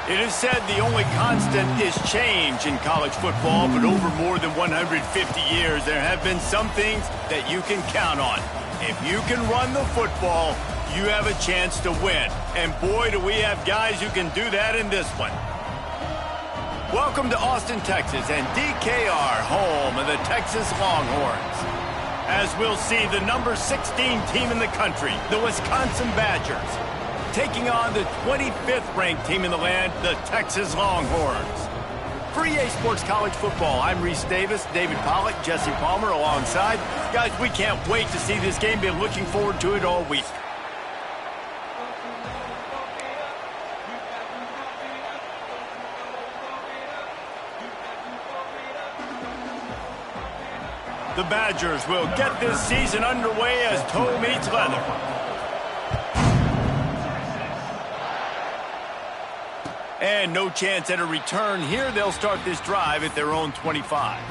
It is said the only constant is change in college football, but over more than 150 years, there have been some things that you can count on. If you can run the football, you have a chance to win. And boy, do we have guys who can do that in this one. Welcome to Austin, Texas, and DKR, home of the Texas Longhorns. As we'll see, the number 16 team in the country, the Wisconsin Badgers, taking on the 25th ranked team in the land, the Texas Longhorns. For EA Sports College Football, I'm Reese Davis, David Pollack, Jesse Palmer alongside. Guys, we can't wait to see this game. Been looking forward to it all week. The Badgers will get this season underway as toe meets leather. And no chance at a return here. They'll start this drive at their own 25.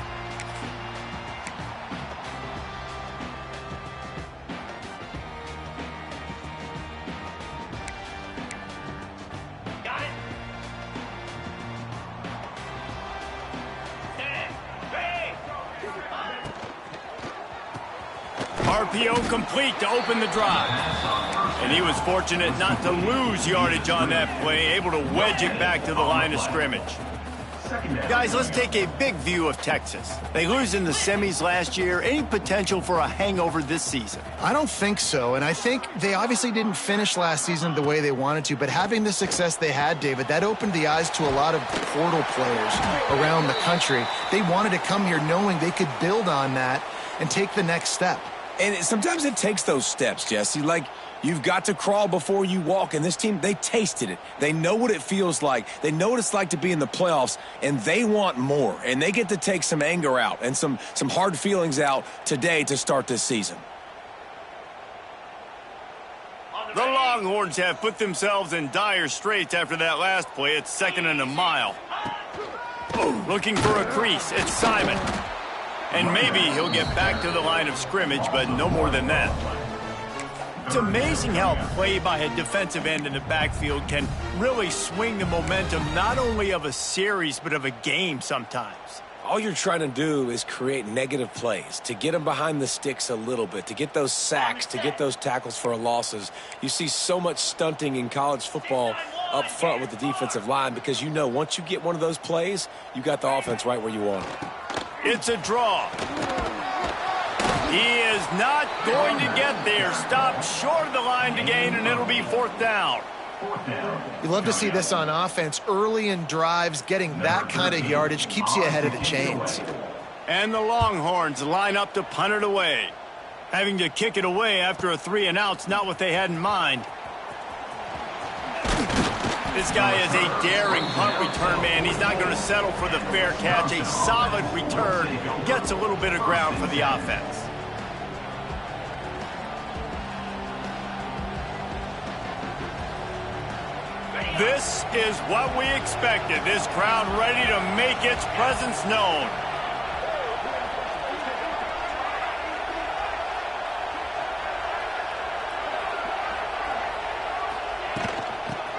Got it. RPO complete to open the drive. And he was fortunate not to lose yardage on that play, able to wedge it back to the line of scrimmage. Guys, let's take a big view of Texas. They lose in the semis last year. Any potential for a hangover this season? I don't think so, and I think they obviously didn't finish last season the way they wanted to, but having the success they had, David, that opened the eyes to a lot of portal players around the country. They wanted to come here knowing they could build on that and take the next step. And sometimes it takes those steps, Jesse. Like, you've got to crawl before you walk. And this team, they tasted it. They know what it feels like. They know what it's like to be in the playoffs, and they want more. And they get to take some anger out and some hard feelings out today to start this season. The Longhorns have put themselves in dire straits after that last play. It's 2nd and a mile. Looking for a crease. It's Simon. And maybe he'll get back to the line of scrimmage, but no more than that. It's amazing how a play by a defensive end in the backfield can really swing the momentum not only of a series, but of a game sometimes. All you're trying to do is create negative plays, to get them behind the sticks a little bit, to get those sacks, to get those tackles for losses. You see so much stunting in college football up front with the defensive line because you know once you get one of those plays, you got the offense right where you want it. It's a draw. He is not going to get there. Stopped short of the line to gain, and it'll be 4th down. You love to see this on offense. Early in drives, getting that kind of yardage keeps you ahead of the chains. And the Longhorns line up to punt it away. Having to kick it away after a 3-and-out's not what they had in mind. This guy is a daring punt return man. He's not going to settle for the fair catch. A solid return. Gets a little bit of ground for the offense. This is what we expected. This crowd ready to make its presence known.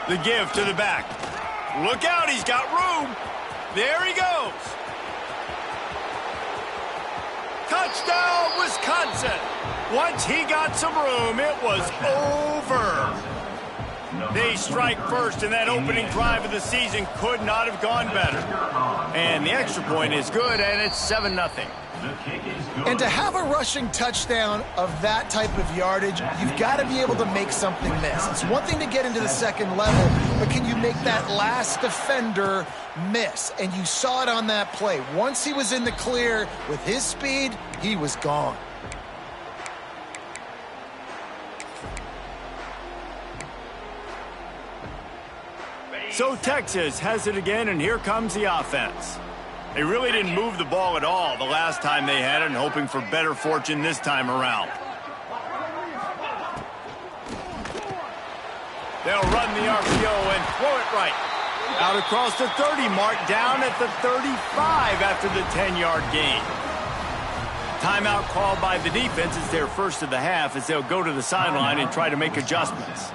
The give to the back. Look out, he's got room. There he goes. Touchdown, Wisconsin. Once he got some room, it was over. They strike first, and that opening drive of the season could not have gone better. And the extra point is good, and it's 7-0. And to have a rushing touchdown of that type of yardage, you've got to be able to make something miss. It's one thing to get into the second level, but can you make that last defender miss? And you saw it on that play. Once he was in the clear with his speed, he was gone. So Texas has it again, and here comes the offense. They really didn't move the ball at all the last time they had it, and hoping for better fortune this time around. They'll run the RPO and throw it right. Out across the 30 mark, down at the 35 after the 10-yard gain. Timeout called by the defense. It's their first of the half as they'll go to the sideline and try to make adjustments.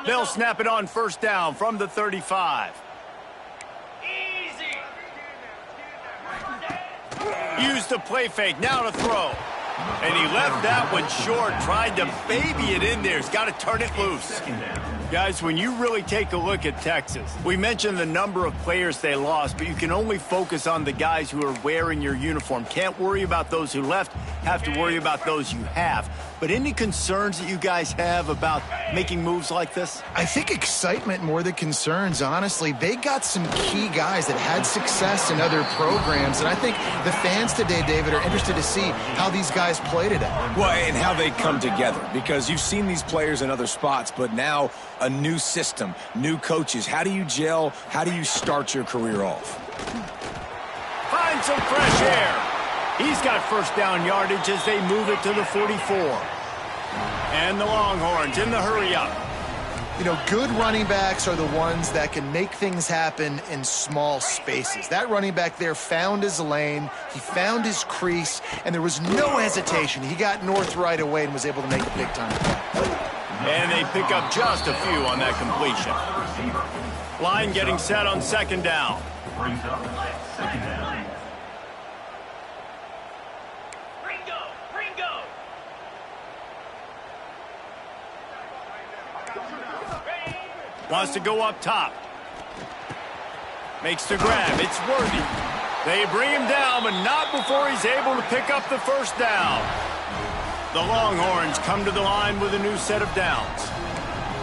They'll snap it on first down from the 35. Use the play fake, now to throw. And he left that one short, tried to baby it in there. He's got to turn it loose. Guys, when you really take a look at Texas, we mentioned the number of players they lost, but you can only focus on the guys who are wearing your uniform. Can't worry about those who left, have to worry about those you have. But any concerns that you guys have about making moves like this? I think excitement more than concerns, honestly. They got some key guys that had success in other programs, and I think the fans today, David, are interested to see how these guys play today. Well, and how they come together, because you've seen these players in other spots, but now a new system, new coaches. How do you gel? How do you start your career off? Find some fresh air. He's got first down yardage as they move it to the 44. And the Longhorns in the hurry-up. You know, good running backs are the ones that can make things happen in small spaces. That running back there found his lane, he found his crease, and there was no hesitation. He got north right away and was able to make a big-time play. And they pick up just a few on that completion. Line getting set on second down. Wants to go up top. Makes the grab. It's worthy. They bring him down, but not before he's able to pick up the first down. The Longhorns come to the line with a new set of downs.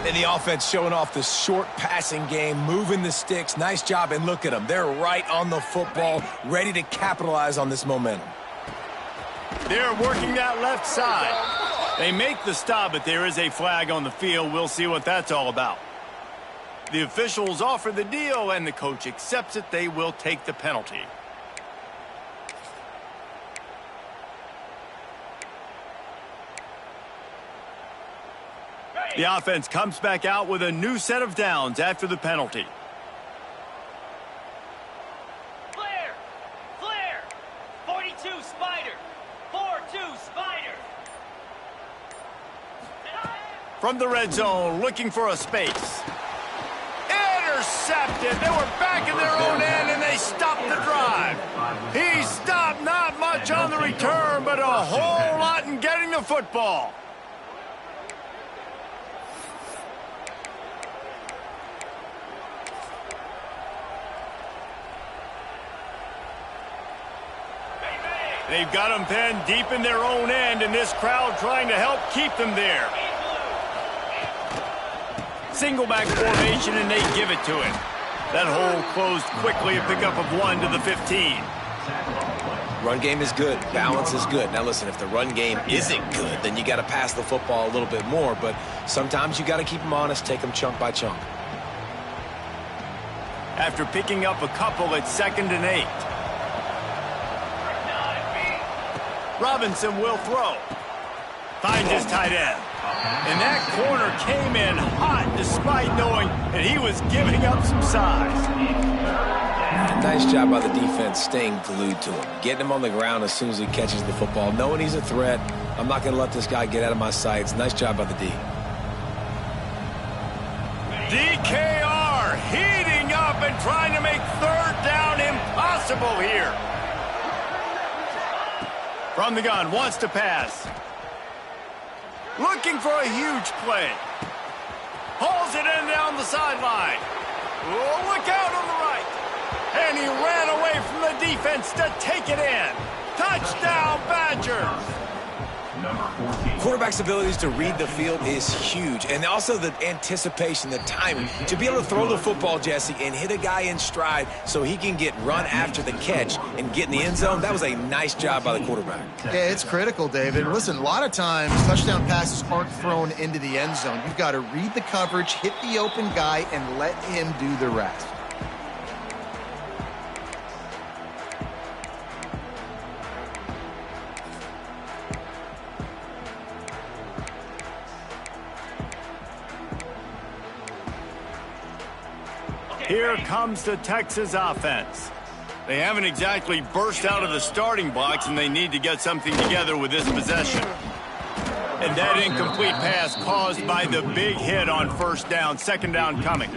And the offense showing off the short passing game, moving the sticks. Nice job, and look at them. They're right on the football, ready to capitalize on this momentum. They're working that left side. They make the stop, but there is a flag on the field. We'll see what that's all about. The officials offer the deal, and the coach accepts it. They will take the penalty. The offense comes back out with a new set of downs after the penalty. Flare! Flare! 42 Spider! 4-2 Spider! From the red zone, looking for a space. Intercepted. They were back in their own end, and they stopped the drive. He stopped not much on the return, but a whole lot in getting the football. They've got them pinned deep in their own end, and this crowd trying to help keep them there. Single back formation, and they give it to him. That hole closed quickly, a pickup of 1 to the 15. Run game is good. Balance is good. Now listen, if the run game isn't good, then you got to pass the football a little bit more, but sometimes you got to keep them honest, take them chunk by chunk. After picking up a couple, it's 2nd and 8. Robinson will throw. Finds his tight end. And that corner came in hot despite knowing that he was giving up some size. Nice job by the defense staying glued to him. Getting him on the ground as soon as he catches the football. Knowing he's a threat. I'm not going to let this guy get out of my sights. Nice job by the D. DKR heating up and trying to make third down impossible here. From the gun, wants to pass. Looking for a huge play. Hauls it in down the sideline. Oh, look out on the right. And he ran away from the defense to take it in. Touchdown, Badgers. Quarterback's abilities to read the field is huge. And also the anticipation, the timing. To be able to throw the football, Jesse, and hit a guy in stride so he can get run after the catch and get in the end zone, that was a nice job by the quarterback. Yeah, it's critical, David. Listen, a lot of times touchdown passes aren't thrown into the end zone. You've got to read the coverage, hit the open guy, and let him do the rest. Here comes the Texas offense. They haven't exactly burst out of the starting blocks, and they need to get something together with this possession. And that incomplete pass caused by the big hit on first down. Second down coming.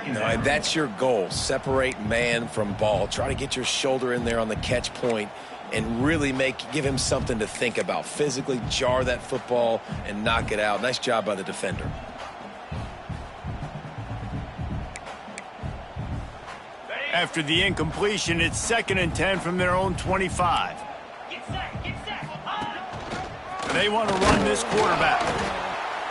And that's your goal. Separate man from ball. Try to get your shoulder in there on the catch point and really give him something to think about. Physically jar that football and knock it out. Nice job by the defender. After the incompletion, it's 2nd and 10 from their own 25. Get set, get set. They want to run this quarterback.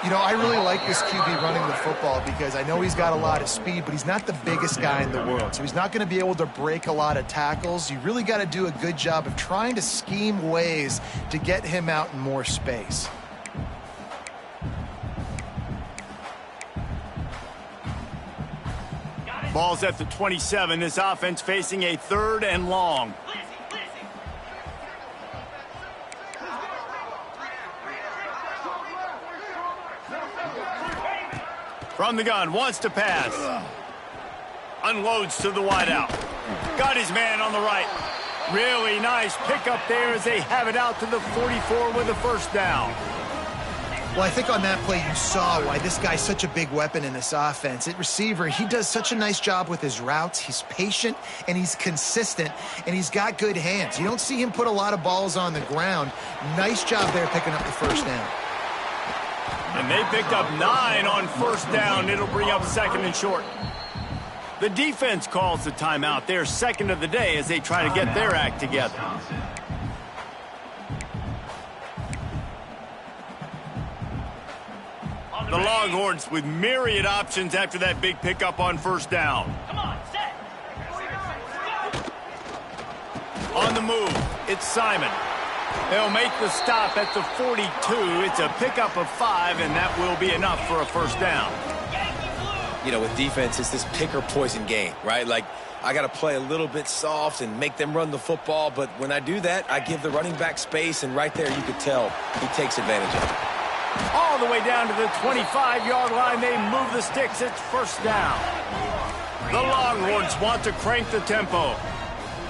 You know, I really like this QB running the football because I know he's got a lot of speed, but he's not the biggest guy in the world. So he's not going to be able to break a lot of tackles. You really got to do a good job of trying to scheme ways to get him out in more space. Ball's at the 27. This offense facing a 3rd and long. From the gun, wants to pass. Unloads to the wideout. Got his man on the right. Really nice pickup there as they have it out to the 44 with a first down. Well, I think on that play you saw why this guy's such a big weapon in this offense. At receiver, he does such a nice job with his routes. He's patient, and he's consistent, and he's got good hands. You don't see him put a lot of balls on the ground. Nice job there picking up the first down. And they picked up 9 on first down. It'll bring up 2nd and short. The defense calls the timeout. They're 2nd of the day as they try to get their act together. The Longhorns with myriad options after that big pickup on first down. Come on, set. On the move, it's Simon. They'll make the stop at the 42. It's a pickup of 5, and that will be enough for a first down. You know, with defense, it's this pick or poison game, right? Like, I got to play a little bit soft and make them run the football, but when I do that, I give the running back space, and right there you could tell he takes advantage of it. All the way down to the 25-yard line, they move the sticks. It's first down. The Longhorns want to crank the tempo.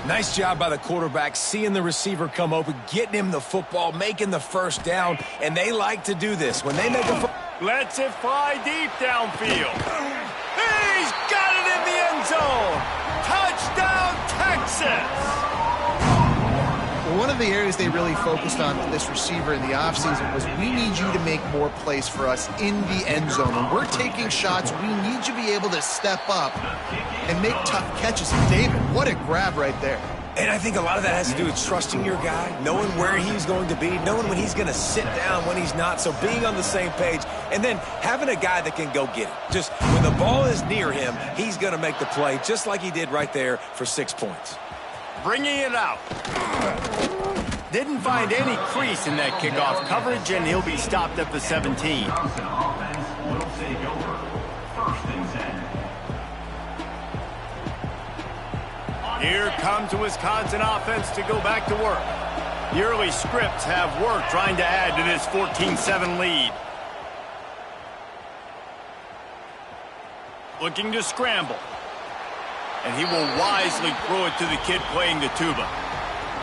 Nice job by the quarterback, seeing the receiver come open, getting him the football, making the first down, and they like to do this. When they make a lets it fly deep downfield. He's got it in the end zone. Touchdown, Texas! One of the areas they really focused on for this receiver in the offseason was we need you to make more plays for us in the end zone. When we're taking shots, we need you to be able to step up and make tough catches. David, what a grab right there. And I think a lot of that has to do with trusting your guy, knowing where he's going to be, knowing when he's going to sit down, when he's not. So being on the same page, and then having a guy that can go get it. Just when the ball is near him, he's going to make the play, just like he did right there for 6 points. Bringing it out. Didn't find any crease in that kickoff coverage, and he'll be stopped at the 17. Here comes the Wisconsin offense to go back to work. The early scripts have worked trying to add to this 14-7 lead. Looking to scramble. And he will wisely throw it to the kid playing the tuba.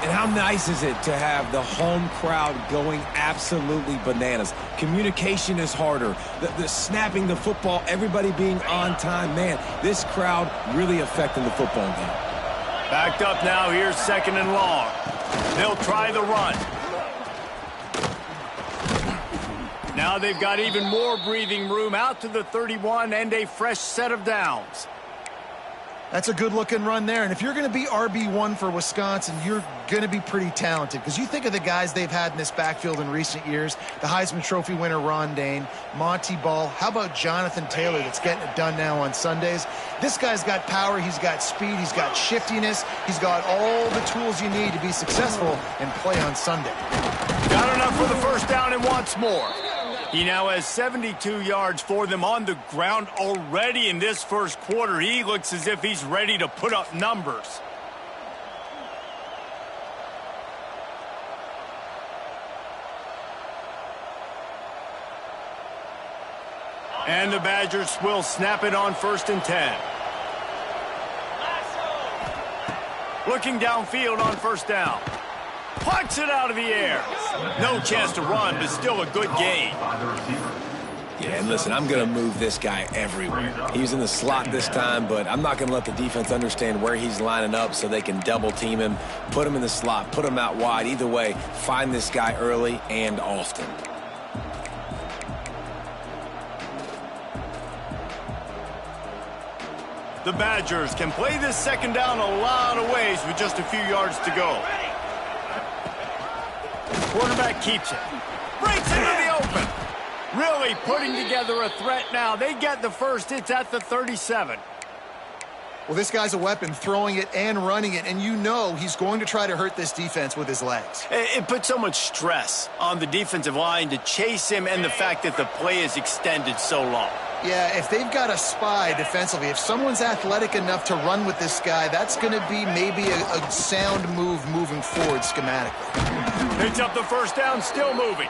And how nice is it to have the home crowd going absolutely bananas? Communication is harder. The snapping the football, everybody being on time. Man, this crowd really affecting the football game. Backed up now, here's 2nd and long. They'll try the run. Now they've got even more breathing room out to the 31 and a fresh set of downs. That's a good-looking run there. And if you're going to be RB1 for Wisconsin, you're going to be pretty talented. Because you think of the guys they've had in this backfield in recent years, the Heisman Trophy winner Ron Dane, Monty Ball. How about Jonathan Taylor that's getting it done now on Sundays? This guy's got power. He's got speed. He's got shiftiness. He's got all the tools you need to be successful and play on Sunday. Got enough for the first down and wants more. He now has 72 yards for them on the ground already in this first quarter. He looks as if he's ready to put up numbers. And the Badgers will snap it on 1st and 10. Looking downfield on first down. Plucks it out of the air. No chance to run, but still a good gain. Yeah, and listen, I'm going to move this guy everywhere. He's in the slot this time, but I'm not going to let the defense understand where he's lining up so they can double team him, put him in the slot, put him out wide. Either way, find this guy early and often. The Badgers can play this second down a lot of ways with just a few yards to go. Quarterback keeps it. Breaks into the open. Really putting together a threat now. They get the first. It's at the 37. Well, this guy's a weapon, throwing it and running it, and you know he's going to try to hurt this defense with his legs. It puts so much stress on the defensive line to chase him and the fact that the play is extended so long. Yeah, if they've got a spy defensively, if someone's athletic enough to run with this guy, that's going to be maybe a sound move moving forward schematically. Picks up the first down, still moving.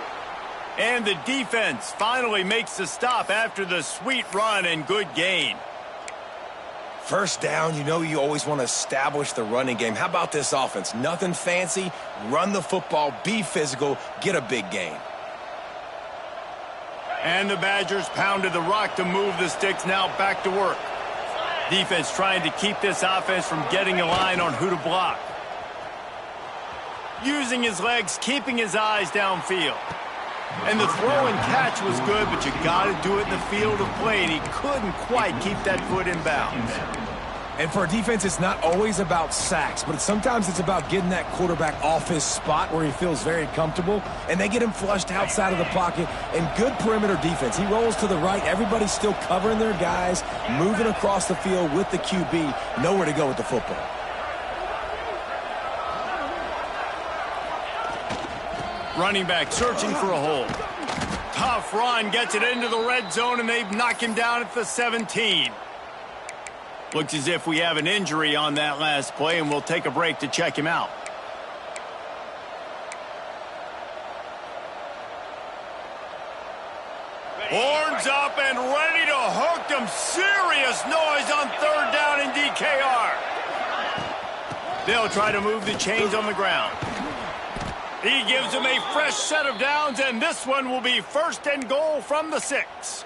And the defense finally makes the stop after the sweet run and good gain. First down, you know you always want to establish the running game. How about this offense? Nothing fancy. Run the football, be physical, get a big gain. And the Badgers pounded the rock to move the sticks, now back to work. Defense trying to keep this offense from getting a line on who to block. Using his legs, keeping his eyes downfield. And the throw and catch was good, but you got to do it in the field of play, and he couldn't quite keep that foot in bounds. And for a defense, it's not always about sacks, but sometimes it's about getting that quarterback off his spot where he feels very comfortable, and they get him flushed outside of the pocket, and good perimeter defense. He rolls to the right. Everybody's still covering their guys, moving across the field with the QB, nowhere to go with the football. Running back searching for a hole. Tough run, gets it into the red zone, and they've knocked him down at the 17. Looks as if we have an injury on that last play, and we'll take a break to check him out. Horns up and ready to hook them. Serious noise on third down in DKR. They'll try to move the chains on the ground. He gives them a fresh set of downs, and this one will be first and goal from the 6.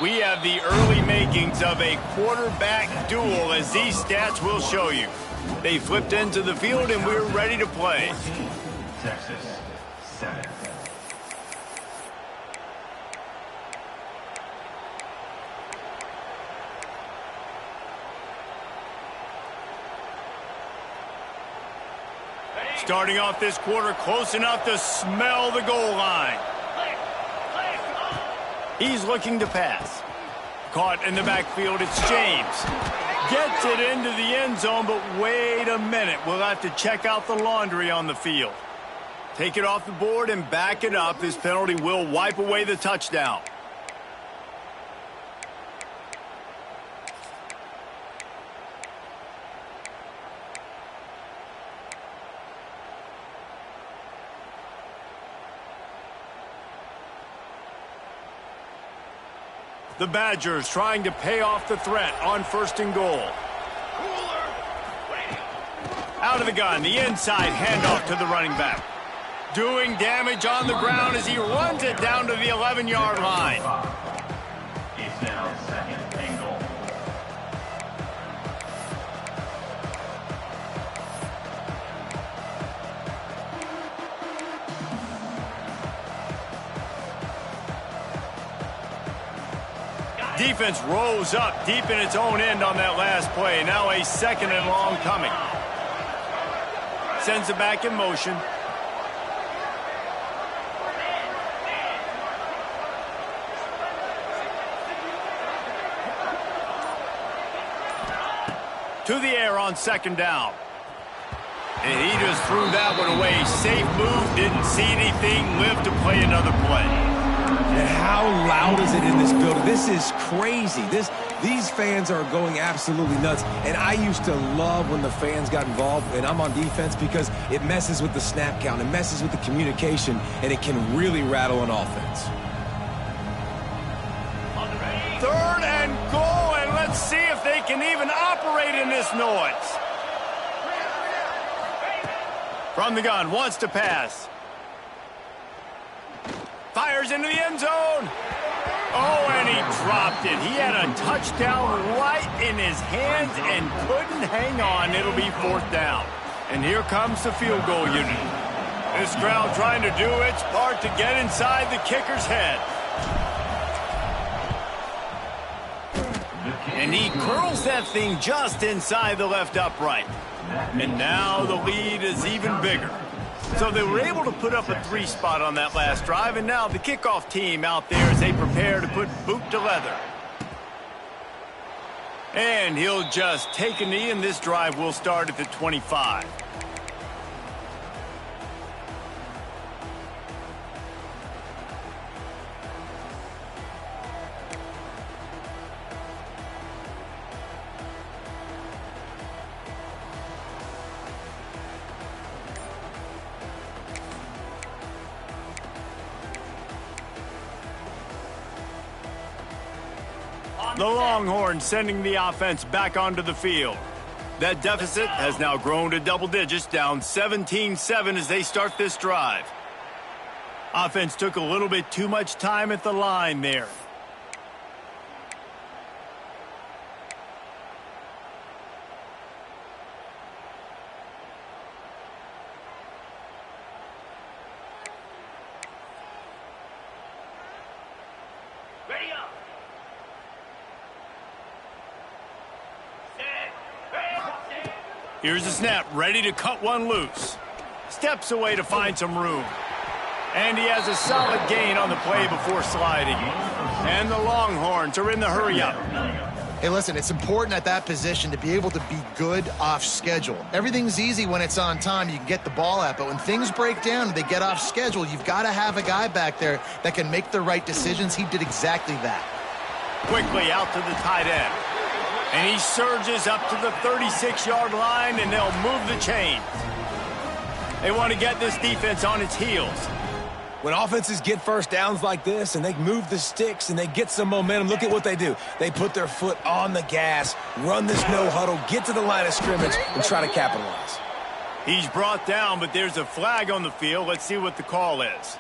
We have the early makings of a quarterback duel, as these stats will show you. They flipped into the field, and we're ready to play. Texas, 7. Starting off this quarter close enough to smell the goal line. He's looking to pass. Caught in the backfield, it's James. Gets it into the end zone, but wait a minute. We'll have to check out the laundry on the field. Take it off the board and back it up. This penalty will wipe away the touchdown. The Badgers trying to pay off the threat on first and goal. Out of the gun, the inside handoff to the running back. Doing damage on the ground as he runs it down to the 11-yard line. It's now second and goal. Defense rose up deep in its own end on that last play. Now a second and long coming. Sends it back in motion. To the air on second down. And he just threw that one away. Safe move, didn't see anything, lived to play another play. And how loud is it in this building? This is crazy. These fans are going absolutely nuts. And I used to love when the fans got involved, and I'm on defense, because it messes with the snap count, it messes with the communication, and it can really rattle an offense. Third and goal, and let's see can even operate in this noise. From the gun, wants to pass. Fires into the end zone. Oh, and he dropped it. He had a touchdown right in his hands and couldn't hang on. It'll be 4th down. And here comes the field goal unit. This crowd trying to do its part to get inside the kicker's head. And he curls that thing just inside the left upright. And now the lead is even bigger. So they were able to put up a 3 spot on that last drive, and now the kickoff team out there as they prepare to put boot to leather. And he'll just take a knee, and this drive will start at the 25. The Longhorns sending the offense back onto the field. That deficit has now grown to double digits, down 17-7 as they start this drive. Offense took a little bit too much time at the line there. Ready up. Here's the snap, ready to cut one loose. Steps away to find some room. And he has a solid gain on the play before sliding. And the Longhorns are in the hurry-up. Hey, listen, it's important at that position to be able to be good off schedule. Everything's easy when it's on time. You can get the ball out. But when things break down and they get off schedule, you've got to have a guy back there that can make the right decisions. He did exactly that. Quickly out to the tight end. And he surges up to the 36-yard line, and they'll move the chains. They want to get this defense on its heels. When offenses get first downs like this and they move the sticks and they get some momentum, look at what they do. They put their foot on the gas, run this no huddle, get to the line of scrimmage, and try to capitalize. He's brought down, but there's a flag on the field. Let's see what the call is.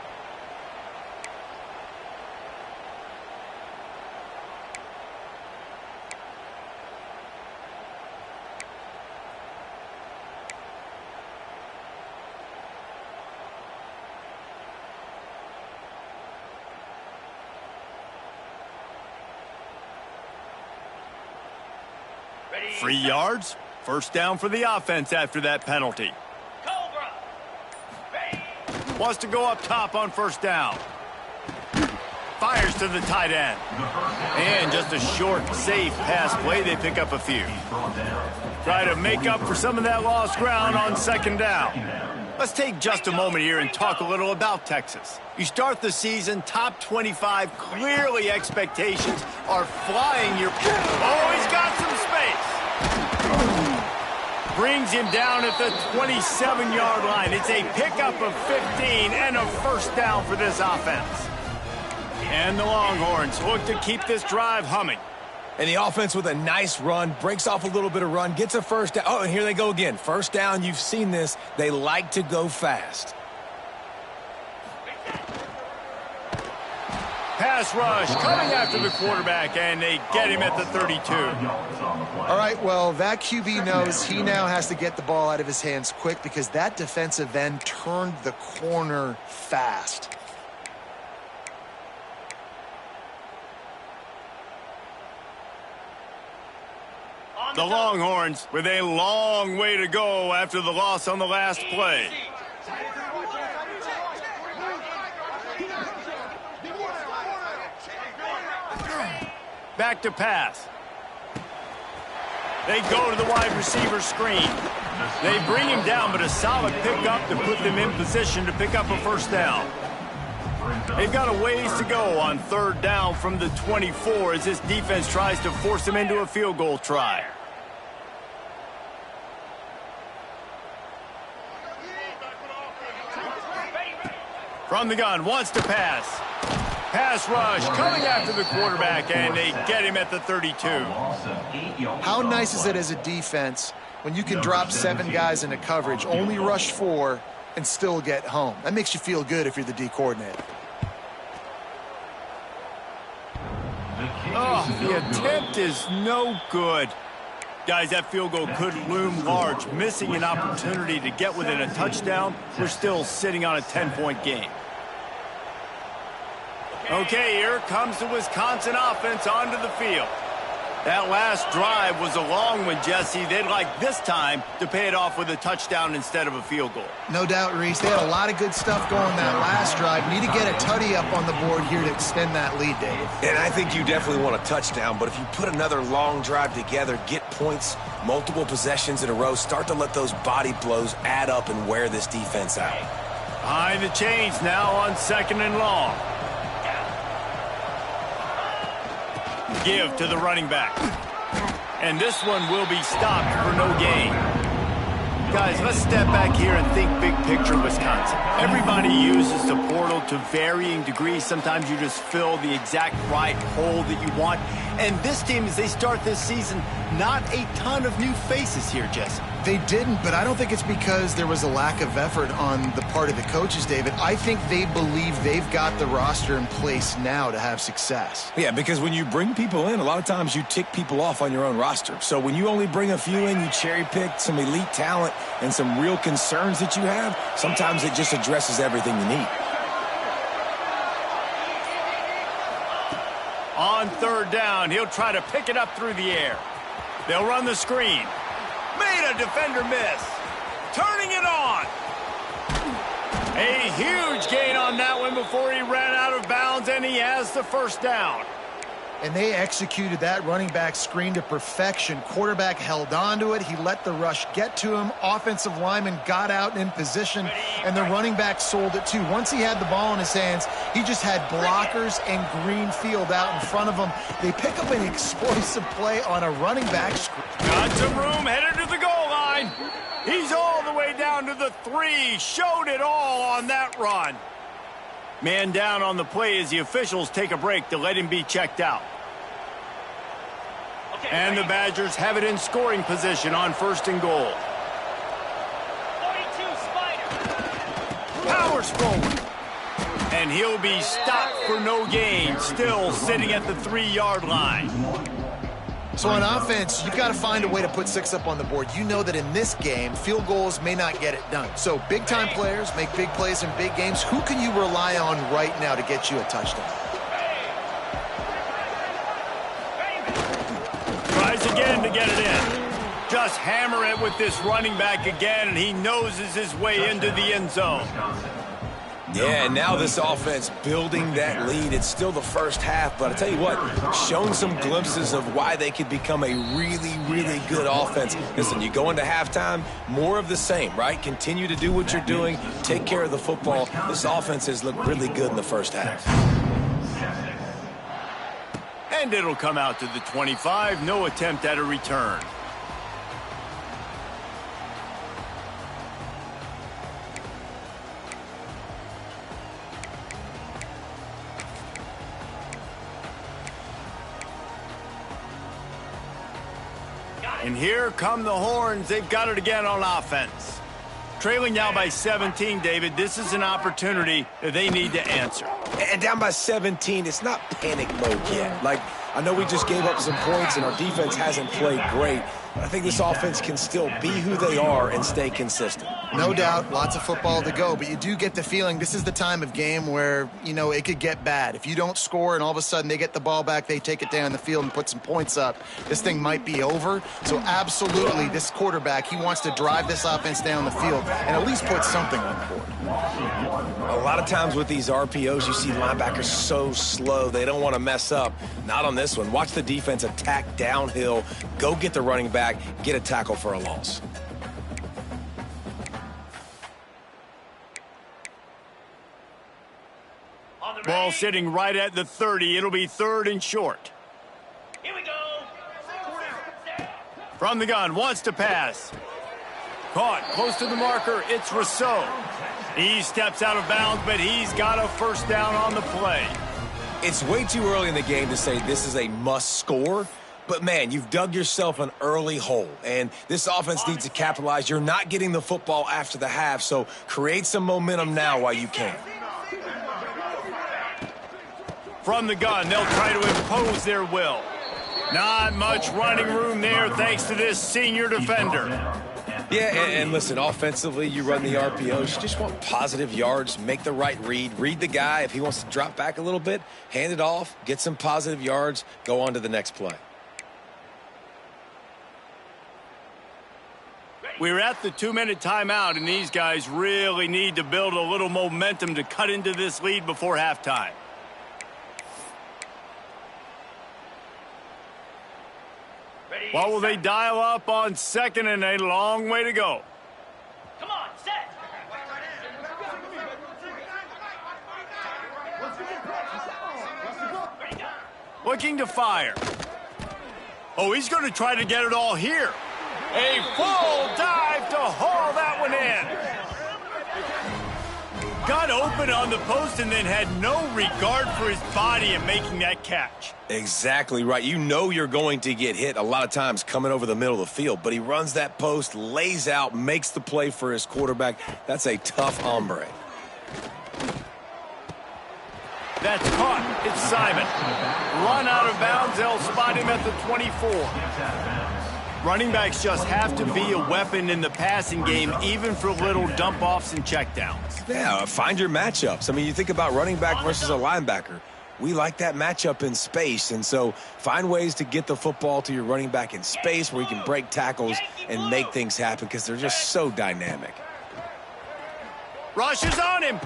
Ready. 3 yards. First down for the offense after that penalty. Cobra. Ready. Wants to go up top on first down. Fires to the tight end. And just a short, safe pass play. They pick up a few. Try to make up for some of that lost ground on second down. Let's take just a moment here and talk a little about Texas. You start the season top 25. Clearly expectations are flying your... Oh, he's got some space. Brings him down at the 27-yard line. It's a pickup of 15 and a first down for this offense. And the Longhorns look to keep this drive humming. And the offense with a nice run, breaks off a little bit of run, gets a first down. Oh, and here they go again. First down, you've seen this. They like to go fast. Pass rush coming after the quarterback, and they get him at the 32. All right, well, that QB knows he now has to get the ball out of his hands quick because that defensive end turned the corner fast. The Longhorns with a long way to go after the loss on the last play. Back to pass. They go to the wide receiver screen. They bring him down, but a solid pickup to put them in position to pick up a first down. They've got a ways to go on third down from the 24 as this defense tries to force them into a field goal try. From the gun, wants to pass. Pass rush coming after the quarterback, and they get him at the 32. How nice is it as a defense when you can drop 7 guys into coverage, only rush 4, and still get home? That makes you feel good if you're the D coordinator. Oh, the attempt is no good. Guys, that field goal could loom large. Missing an opportunity to get within a touchdown. We're still sitting on a 10-point game. Okay, here comes the Wisconsin offense onto the field. That last drive was a long one, Jesse. They'd like this time to pay it off with a touchdown instead of a field goal. No doubt, Reese. They had a lot of good stuff going that last drive. Need to get a tutty up on the board here to extend that lead, Dave. And I think you definitely want a touchdown, but if you put another long drive together, get points, multiple possessions in a row, start to let those body blows add up and wear this defense out. Behind the chains now on 2nd and long. Give to the running back. And this one will be stopped for no gain. Guys, let's step back here and think big picture Wisconsin. Everybody uses the portal to varying degrees. Sometimes you just fill the exact right hole that you want. And this team, as they start this season, not a ton of new faces here, Jesse. They didn't, but I don't think it's because there was a lack of effort on the part of the coaches, David. I think they believe they've got the roster in place now to have success. Yeah, because when you bring people in, a lot of times you tick people off on your own roster. So when you only bring a few in, you cherry-pick some elite talent and some real concerns that you have, sometimes it just addresses everything you need. On 3rd down, he'll try to pick it up through the air. They'll run the screen. Made a defender miss. Turning it on. A huge gain on that one before he ran out of bounds, and he has the 1st down. And they executed that running back screen to perfection. Quarterback held on to it. He let the rush get to him. Offensive lineman got out and in position, and the running back sold it too. Once he had the ball in his hands, he just had blockers and green field out in front of him. They pick up an explosive play on a running back screen. Got some room, headed to the goal line. He's all the way down to the 3. Showed it all on that run. Man down on the play as the officials take a break to let him be checked out. And the Badgers have it in scoring position on 1st and goal. 42 Spider. Powers forward. And he'll be stopped for no gain, still sitting at the 3-yard line. So on offense, you've got to find a way to put 6 up on the board. You know that in this game, field goals may not get it done. So big-time players make big plays in big games. Who can you rely on right now to get you a touchdown? Tries again to get it in. Just hammer it with this running back again, and he noses his way into the end zone. Yeah, and now this offense building that lead. It's still the first half, but I tell you what, shown some glimpses of why they could become a really, really good offense. Listen, you go into halftime, more of the same, right? Continue to do what you're doing, take care of the football. This offense has looked really good in the first half. And it'll come out to the 25. No attempt at a return. And here come the Horns. They've got it again on offense. Trailing now by 17, David. This is an opportunity that they need to answer. And down by 17, it's not panic mode yet. Like, I know we just gave up some points and our defense hasn't played great, but I think this offense can still be who they are and stay consistent. No doubt, lots of football to go, but you do get the feeling this is the time of game where, you know, it could get bad. If you don't score and all of a sudden they get the ball back, they take it down the field and put some points up, this thing might be over. So absolutely, this quarterback, he wants to drive this offense down the field and at least put something on the board. A lot of times with these RPOs, you see linebackers so slow, they don't want to mess up. Not on this one. Watch the defense attack downhill, go get the running back, get a tackle for a loss. Ball sitting right at the 30. It'll be 3rd and short. Here we go. From the gun, wants to pass. Caught close to the marker. It's Rousseau. He steps out of bounds, but he's got a 1st down on the play. It's way too early in the game to say this is a must score. But, man, you've dug yourself an early hole, and this offense needs to capitalize. You're not getting the football after the half, so create some momentum now while you can. From the gun, they'll try to impose their will. Not much running room there thanks to this senior defender. Yeah, and listen, offensively, you run the RPOs. You just want positive yards, make the right read the guy. If he wants to drop back a little bit, hand it off, get some positive yards, go on to the next play. We're at the 2-minute timeout, and these guys really need to build a little momentum to cut into this lead before halftime. What will they dial up on second and a long way to go? Come on, set. Looking to fire. Oh, he's going to try to get it all here. A full dive to haul that one in. Got open on the post and then had no regard for his body in making that catch. Exactly right. You know you're going to get hit a lot of times coming over the middle of the field, but he runs that post, lays out, makes the play for his quarterback. That's a tough hombre. That's caught. It's Simon. Run out of bounds. They'll spot him at the 24. Running backs just have to be a weapon in the passing game, even for little dump-offs and checkdowns. Yeah, find your matchups. I mean, you think about running back versus a linebacker. We like that matchup in space, and so find ways to get the football to your running back in space where he can break tackles and make things happen because they're just so dynamic. Rush is on him.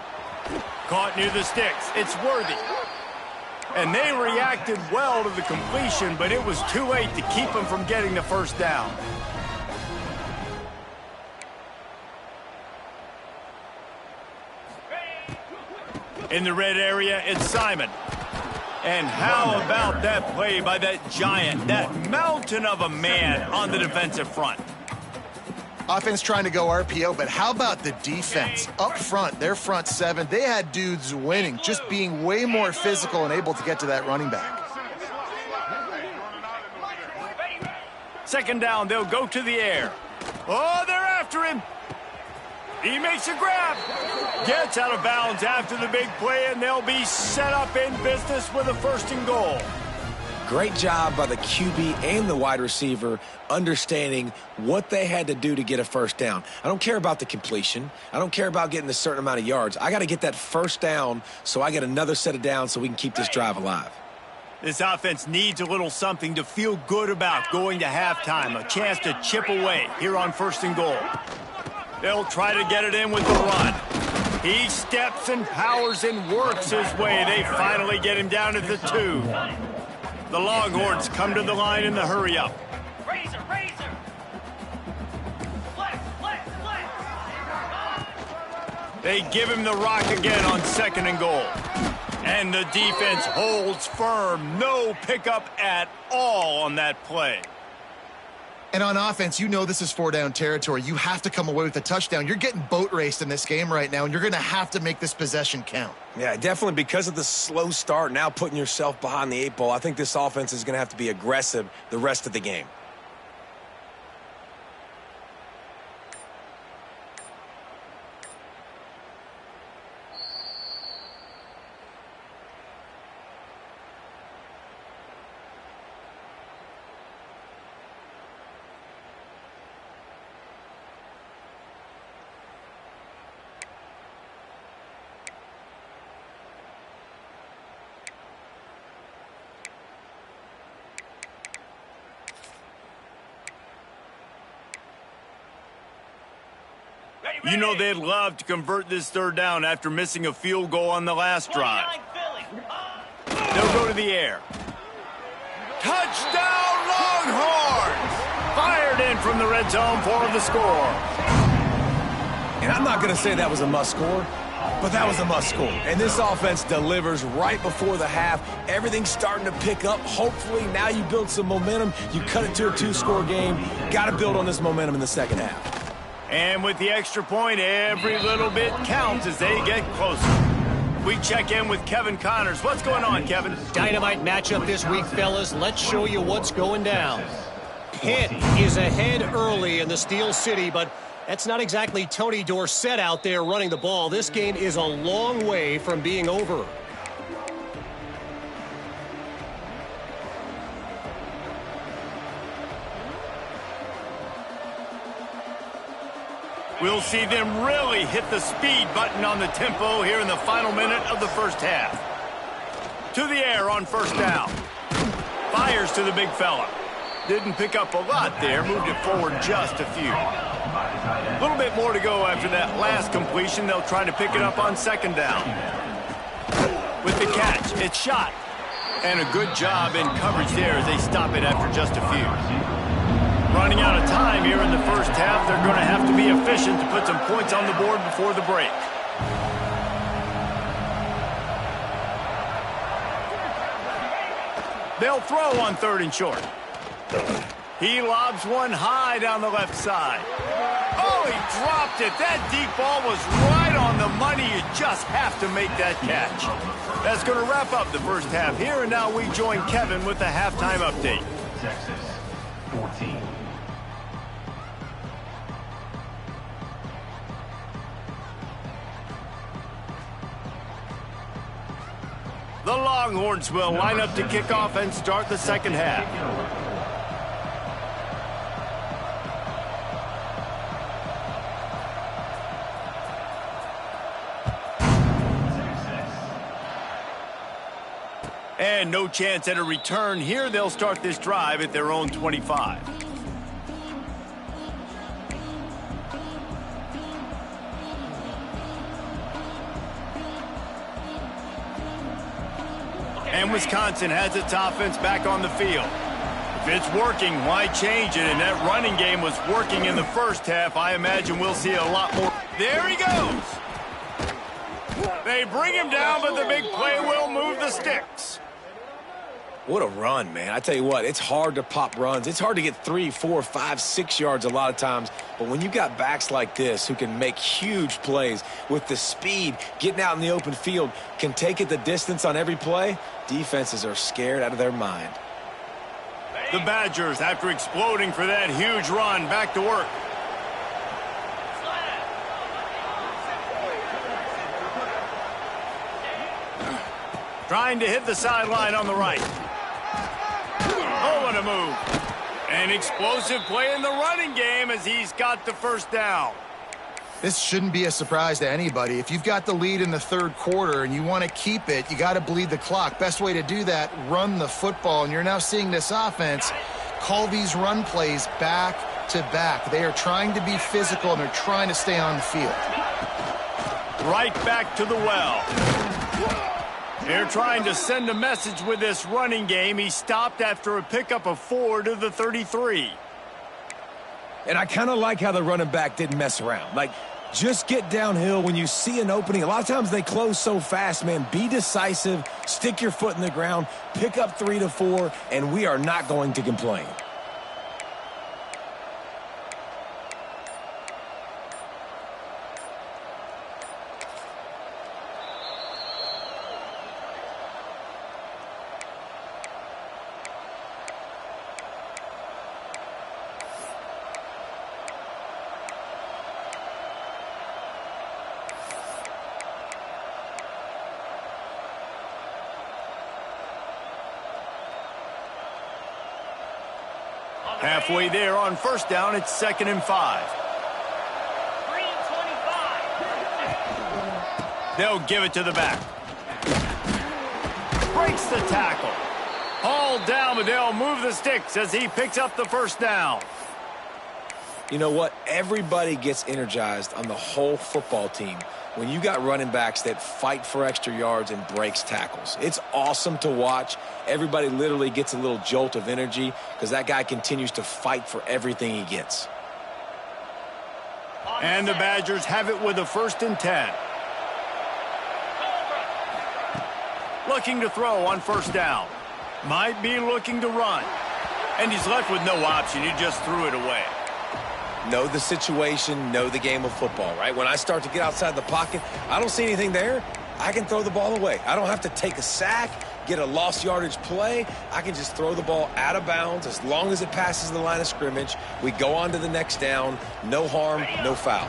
Caught near the sticks. It's Worthy. And they reacted well to the completion, but it was too late to keep them from getting the first down. In the red area, it's Simon. And how about that play by that giant, that mountain of a man on the defensive front? Offense trying to go RPO, but how about the defense? Up front, their front seven, they had dudes winning, just being way more physical and able to get to that running back. Second down, they'll go to the air. Oh, they're after him. He makes a grab. Gets out of bounds after the big play, and they'll be set up in business with a 1st and goal. Great job by the QB and the wide receiver understanding what they had to do to get a first down. I don't care about the completion. I don't care about getting a certain amount of yards. I got to get that first down so I get another set of downs so we can keep this drive alive. This offense needs a little something to feel good about going to halftime, a chance to chip away here on 1st and goal. They'll try to get it in with the run. He steps and powers and works his way. They finally get him down at the 2. The Longhorns come to the line in the hurry-up. Razor, razor. Flex, flex, flex. They give him the rock again on 2nd and goal. And the defense holds firm. No pickup at all on that play. And on offense, you know this is 4-down territory. You have to come away with a touchdown. You're getting boat raced in this game right now, and you're going to have to make this possession count. Yeah, definitely because of the slow start, now putting yourself behind the 8 ball, I think this offense is going to have to be aggressive the rest of the game. You know they'd love to convert this 3rd down after missing a field goal on the last drive. They'll go to the air. Touchdown, Longhorns! Fired in from the red zone for the score. And I'm not going to say that was a must score, but that was a must score. And this offense delivers right before the half. Everything's starting to pick up. Hopefully now you build some momentum. You cut it to a 2-score game. Got to build on this momentum in the second half. And with the extra point, every little bit counts as they get closer. We check in with Kevin Connors. What's going on, Kevin? Dynamite matchup this week, fellas. Let's show you what's going down. Pitt is ahead early in the Steel City, but that's not exactly Tony Dorsett out there running the ball. This game is a long way from being over. We'll see them really hit the speed button on the tempo here in the final minute of the first half. To the air on first down. Fires to the big fella. Didn't pick up a lot there, moved it forward just a few. A little bit more to go after that last completion. They'll try to pick it up on second down. With the catch, it's shot. And a good job in coverage there as they stop it after just a few. Running out of time here in the first half. They're going to have to be efficient to put some points on the board before the break. They'll throw on 3rd and short. He lobs one high down the left side. Oh, he dropped it. That deep ball was right on the money. You just have to make that catch. That's going to wrap up the first half here, and now we join Kevin with the halftime update. Texas, 14. The Longhorns will line up to kick off and start the second half. And no chance at a return here. They'll start this drive at their own 25. And Wisconsin has its offense back on the field. If it's working, why change it? And that running game was working in the first half. I imagine we'll see a lot more. There he goes. They bring him down, but the big play will move the sticks. What a run, man. I tell you what, it's hard to pop runs. It's hard to get 3, 4, 5, 6 yards a lot of times. But when you got backs like this who can make huge plays with the speed, getting out in the open field, can take it the distance on every play, defenses are scared out of their mind. The Badgers, after exploding for that huge run, back to work. Trying to hit the sideline on the right. Oh, what a move. An explosive play in the running game as he's got the first down. This shouldn't be a surprise to anybody. If you've got the lead in the third quarter and you want to keep it, you got to bleed the clock. Best way to do that, run the football. And you're now seeing this offense call these run plays back to back. They are trying to be physical and they're trying to stay on the field. Right back to the well. They're trying to send a message with this running game. He stopped after a pickup of 4 to the 33. And I kind of like how the running back didn't mess around. Like, just get downhill when you see an opening. A lot of times they close so fast, man. Be decisive, stick your foot in the ground, pick up 3 to 4, and we are not going to complain. Halfway there on first down, it's 2nd and 5. 3:25. They'll give it to the back. Breaks the tackle. Hauled down, but they'll move the sticks as he picks up the first down. You know what? Everybody gets energized on the whole football team when you got running backs that fight for extra yards and breaks tackles. It's awesome to watch. Everybody literally gets a little jolt of energy because that guy continues to fight for everything he gets. And the Badgers have it with a 1st and 10. Looking to throw on first down. Might be looking to run. And he's left with no option. He just threw it away. Know the situation, know the game of football, right? When I start to get outside the pocket, I don't see anything there. I can throw the ball away. I don't have to take a sack, get a lost yardage play. I can just throw the ball out of bounds as long as it passes the line of scrimmage. We go on to the next down. No harm, no foul.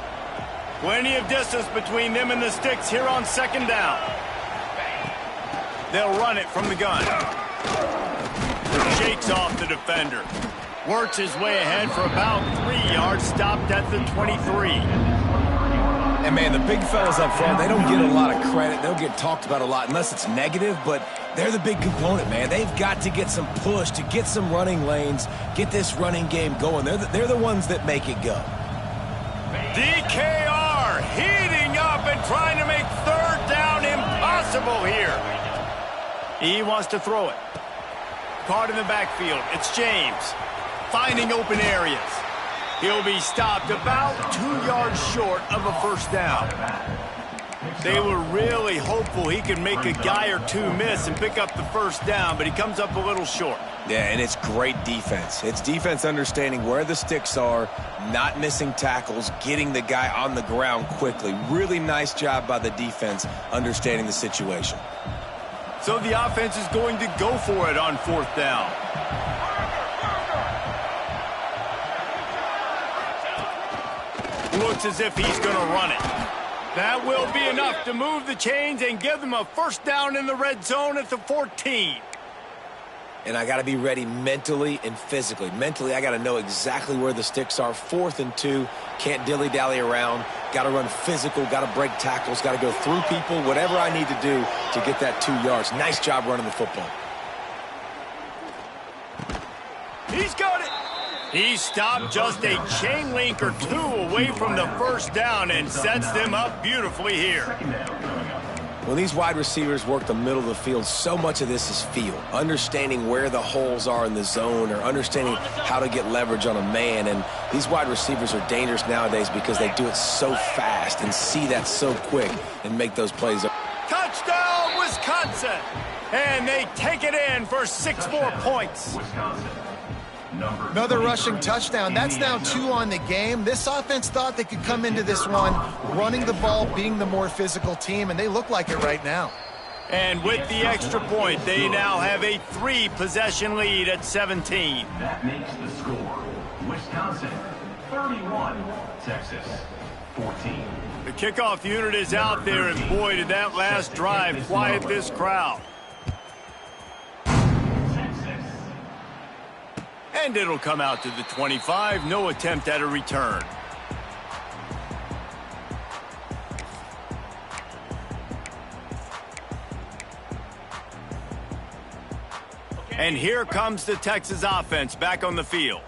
Plenty of distance between them and the sticks here on second down. They'll run it from the gun. Shakes off the defender. Works his way ahead for about 3 yards, stopped at the 23. And, man, the big fellas up front, they don't get a lot of credit. They'll get talked about a lot unless it's negative, but they're the big component, man. They've got to get some push, to get some running lanes, get this running game going. They're the ones that make it go. DKR heating up and trying to make third down impossible here. He wants to throw it. Caught in the backfield. It's James finding open areas. He'll be stopped about 2 yards short of a first down. They were really hopeful he could make a guy or two miss and pick up the first down, but he comes up a little short. Yeah, and it's great defense. It's defense understanding where the sticks are, not missing tackles, getting the guy on the ground quickly. Really nice job by the defense understanding the situation. So the offense is going to go for it on fourth down. Looks as if he's going to run it. That will be enough to move the chains and give them a first down in the red zone at the 14. And I got to be ready mentally and physically. Mentally, I got to know exactly where the sticks are. 4th and 2. Can't dilly-dally around. Got to run physical. Got to break tackles. Got to go through people. Whatever I need to do to get that 2 yards. Nice job running the football. He's got it. He stopped just a chain link or two away from the first down and sets them up beautifully here. When these wide receivers work the middle of the field, so much of this is feel. Understanding where the holes are in the zone or understanding how to get leverage on a man. And these wide receivers are dangerous nowadays because they do it so fast and see that so quick and make those plays. Touchdown, Wisconsin! And they take it in for 6 more points. Another rushing touchdown. That's now 2 on the game. This offense thought they could come into this one running the ball, being the more physical team, and they look like it right now. And with the extra point, they now have a 3-possession lead at 17. That makes the score. Wisconsin 31, Texas 14. The kickoff unit is out there, and boy, did that last drive quiet this crowd. And it'll come out to the 25. No attempt at a return. And here comes the Texas offense back on the field.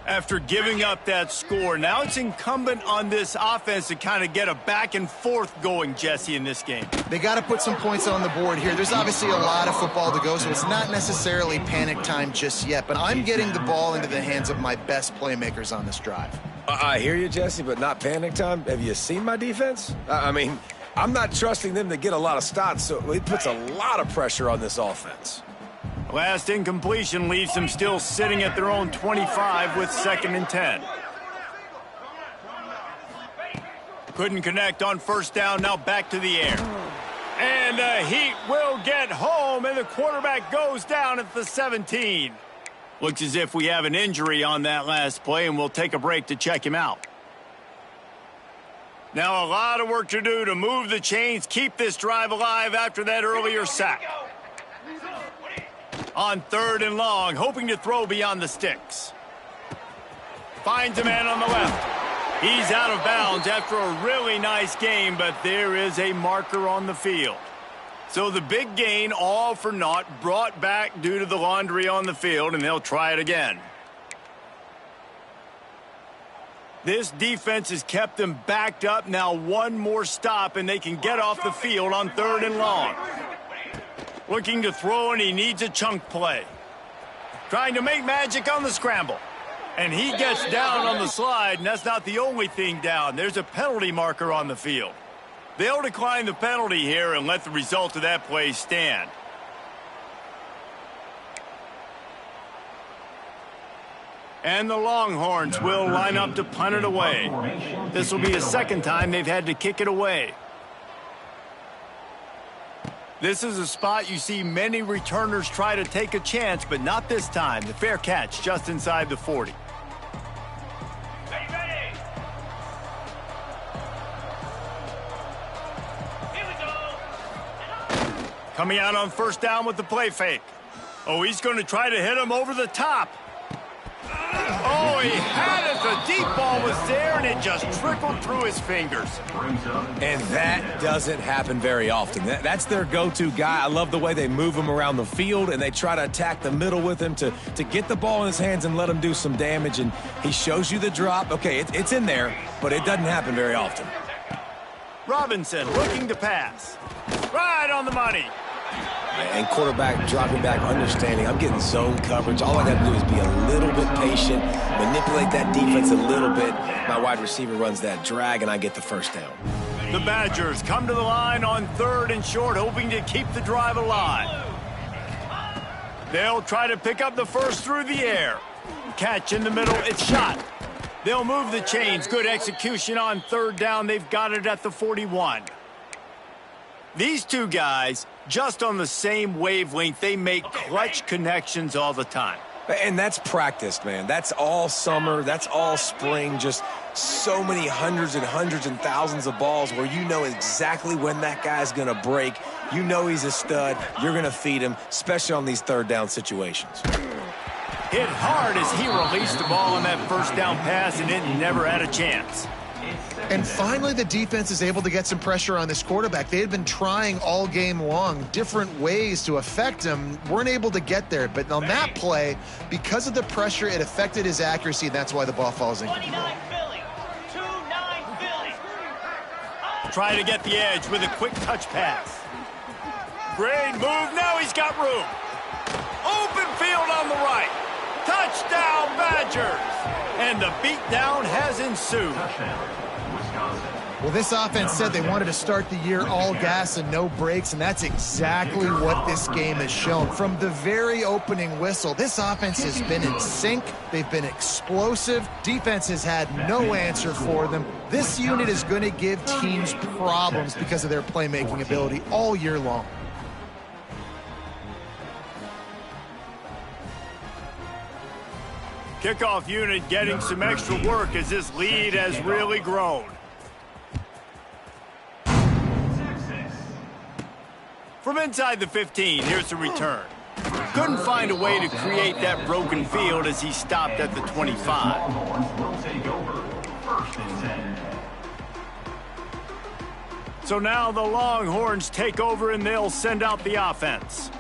After giving up that score, now it's incumbent on this offense to kind of get a back and forth going, Jesse, in this game. They got to put some points on the board here. There's obviously a lot of football to go, so it's not necessarily panic time just yet, but I'm getting the ball into the hands of my best playmakers on this drive. I hear you, Jesse, but not panic time. Have you seen my defense? I mean, I'm not trusting them to get a lot of stops, so it puts a lot of pressure on this offense. Last incompletion leaves them still sitting at their own 25 with 2nd and 10. Couldn't connect on first down, now back to the air. And the Heat will get home, and the quarterback goes down at the 17. Looks as if we have an injury on that last play, and we'll take a break to check him out. Now a lot of work to do to move the chains, keep this drive alive after that earlier sack. On 3rd and long, hoping to throw beyond the sticks. Finds a man on the left. He's out of bounds after a really nice game, but there is a marker on the field. So the big gain, all for naught, brought back due to the laundry on the field, and they'll try it again. This defense has kept them backed up. Now one more stop, and they can get off the field on 3rd and long. Looking to throw, and he needs a chunk play. Trying to make magic on the scramble. And he gets down on the slide, and that's not the only thing down. There's a penalty marker on the field. They'll decline the penalty here and let the result of that play stand. And the Longhorns will line up to punt it away. This will be the 2nd time they've had to kick it away. This is a spot you see many returners try to take a chance, but not this time. The fair catch just inside the 40. Ready, ready. Here we go. Coming out on first down with the play fake. Oh, he's going to try to hit him over the top. Oh, he had it. The deep ball was there, and it just trickled through his fingers. And that doesn't happen very often. That's their go-to guy. I love the way they move him around the field, and they try to attack the middle with him to get the ball in his hands and let him do some damage. And he shows you the drop. Okay, it's in there, but it doesn't happen very often. Robinson looking to pass. Right on the money. And quarterback dropping back, understanding I'm getting zone coverage. All I got to do is be a little bit patient, manipulate that defense a little bit. My wide receiver runs that drag, and I get the first down. The Badgers come to the line on 3rd and short, hoping to keep the drive alive. They'll try to pick up the first through the air. Catch in the middle, it's shot. They'll move the chains. Good execution on 3rd down. They've got it at the 41. These two guys, just on the same wavelength, they make clutch connections all the time. And that's practiced, man. That's all summer. That's all spring. Just so many hundreds and thousands of balls where you know exactly when that guy's going to break. You know he's a stud. You're going to feed him, especially on these 3rd down situations. Hit hard as he released the ball on that first down pass, and it never had a chance. And finally, the defense is able to get some pressure on this quarterback. They had been trying all game long different ways to affect him, weren't able to get there. But on that play, because of the pressure, it affected his accuracy, and that's why the ball falls in. 29 Philly. 2-9 Philly. Try to get the edge with a quick touch pass. Great move. Now he's got room. Open field on the right. Touchdown, Badgers. And the beatdown has ensued. Well, this offense said they wanted to start the year all gas and no brakes, and that's exactly what this game has shown. From the very opening whistle, this offense has been in sync. They've been explosive. Defense has had no answer for them. This unit is going to give teams problems because of their playmaking ability all year long. Kickoff unit getting some extra work as this lead has really grown. From inside the 15, here's the return. Couldn't find a way to create that broken field as he stopped at the 25. So now the Longhorns take over and they'll send out the offense.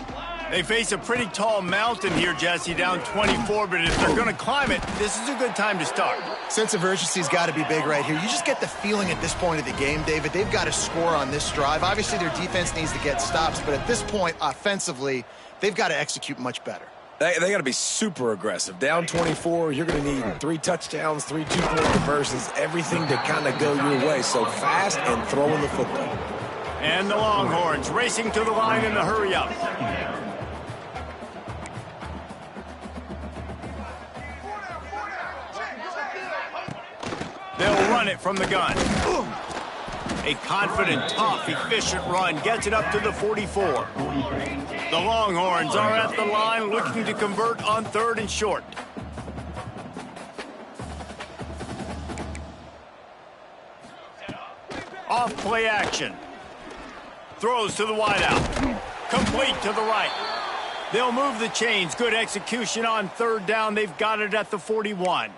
They face a pretty tall mountain here, Jesse, down 24, but if they're going to climb it, this is a good time to start. Sense of urgency's got to be big right here. You just get the feeling at this point of the game, David, they've got to score on this drive. Obviously, their defense needs to get stops, but at this point, offensively, they've got to execute much better. They got to be super aggressive. Down 24, you're going to need 3 touchdowns, 3 two-point conversions, everything to kind of go your way. So fast and throwing the football. And the Longhorns racing to the line in the hurry-up. They'll run it from the gun. A confident, tough, efficient run gets it up to the 44. The Longhorns are at the line looking to convert on 3rd and short. Off play action. Throws to the wideout. Complete to the right. They'll move the chains. Good execution on 3rd down. They've got it at the 41.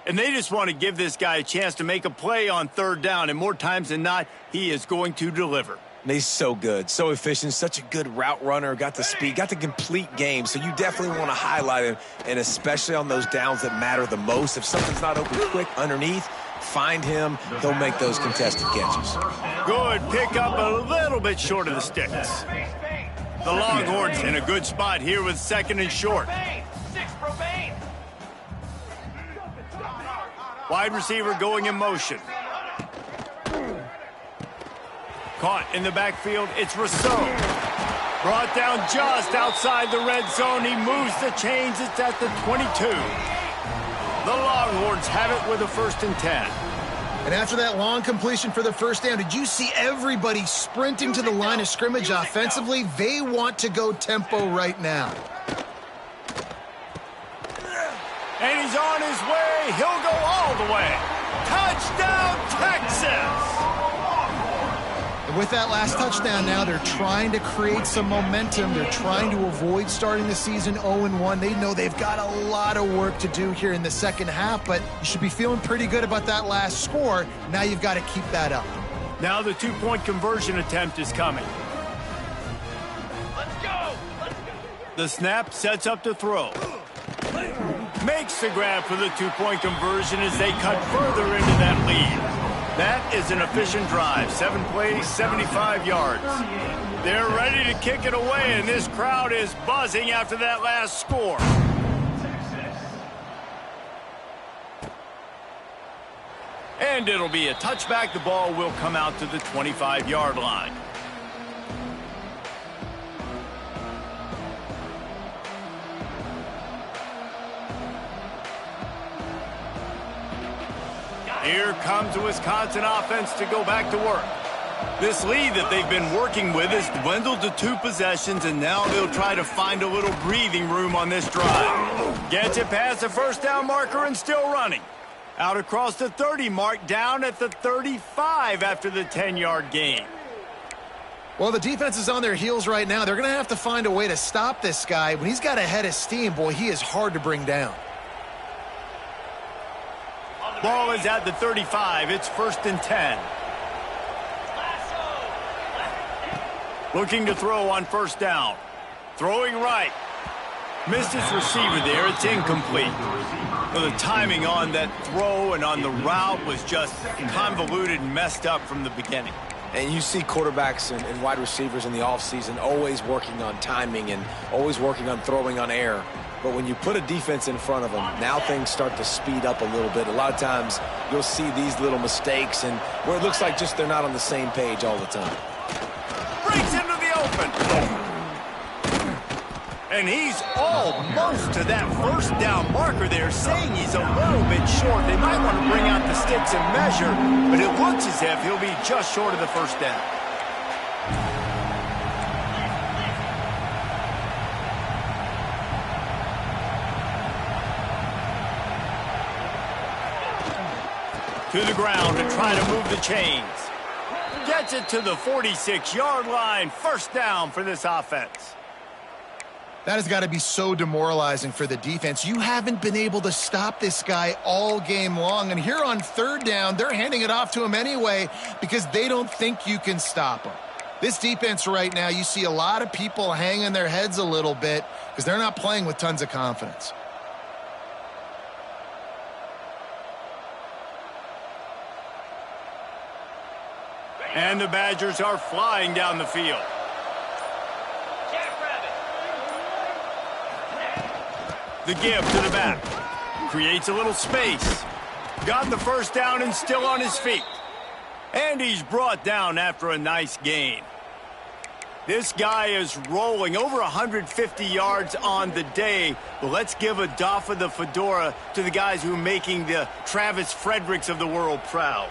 And they just want to give this guy a chance to make a play on 3rd down, and more times than not, he is going to deliver. He's so good, so efficient, such a good route runner, got the speed, got the complete game, so you definitely want to highlight him, and especially on those downs that matter the most. If something's not open quick underneath, find him, he'll make those contested catches. Good pickup, a little bit short of the sticks. The Longhorns in a good spot here with 2nd and short. Wide receiver going in motion. Caught in the backfield, it's Rousseau. Brought down just outside the red zone. He moves the chains, it's at the 22. The Longhorns have it with a 1st and 10. And after that long completion for the first down, did you see everybody sprinting to the line of scrimmage offensively? They want to go tempo right now. And he's on his way. He'll go all the way. Touchdown, Texas! And with that last touchdown now, they're trying to create some momentum. They're trying to avoid starting the season 0-1. They know they've got a lot of work to do here in the second half, but you should be feeling pretty good about that last score. Now you've got to keep that up. Now the two-point conversion attempt is coming. Let's go! The snap sets up the throw. Makes the grab for the two-point conversion as they cut further into that lead. That is an efficient drive. 7 plays, 75 yards. They're ready to kick it away, and this crowd is buzzing after that last score. And it'll be a touchback. The ball will come out to the 25-yard line. Here comes the Wisconsin offense to go back to work. This lead that they've been working with has dwindled to 2 possessions, and now they'll try to find a little breathing room on this drive. Gets it past the first down marker and still running. Out across the 30 mark, down at the 35 after the 10-yard gain. Well, the defense is on their heels right now. They're going to have to find a way to stop this guy. When he's got a head of steam, boy, he is hard to bring down. Ball is at the 35. It's 1st and 10. Looking to throw on first down. Throwing right. Missed his receiver there. It's incomplete. Well, the timing on that throw and on the route was just convoluted and messed up from the beginning. And you see quarterbacks and wide receivers in the offseason always working on timing and always working on throwing on air. But when you put a defense in front of them, now things start to speed up a little bit. A lot of times you'll see these little mistakes and where it looks like just they're not on the same page all the time. Breaks into the open. And he's almost to that first down marker there, saying he's a little bit short. They might want to bring out the sticks and measure, but it looks as if he'll be just short of the first down. To the ground to try to move the chains. Gets it to the 46-yard line. First down for this offense. That has got to be so demoralizing for the defense. You haven't been able to stop this guy all game long. And here on third down, they're handing it off to him anyway because they don't think you can stop him. This defense right now, you see a lot of people hanging their heads a little bit because they're not playing with tons of confidence. And the Badgers are flying down the field. The give to the back. Creates a little space. Got the first down and still on his feet. And he's brought down after a nice gain. This guy is rolling over 150 yards on the day. But let's give a doff of the fedora to the guys who are making the Travis Fredericks of the world proud.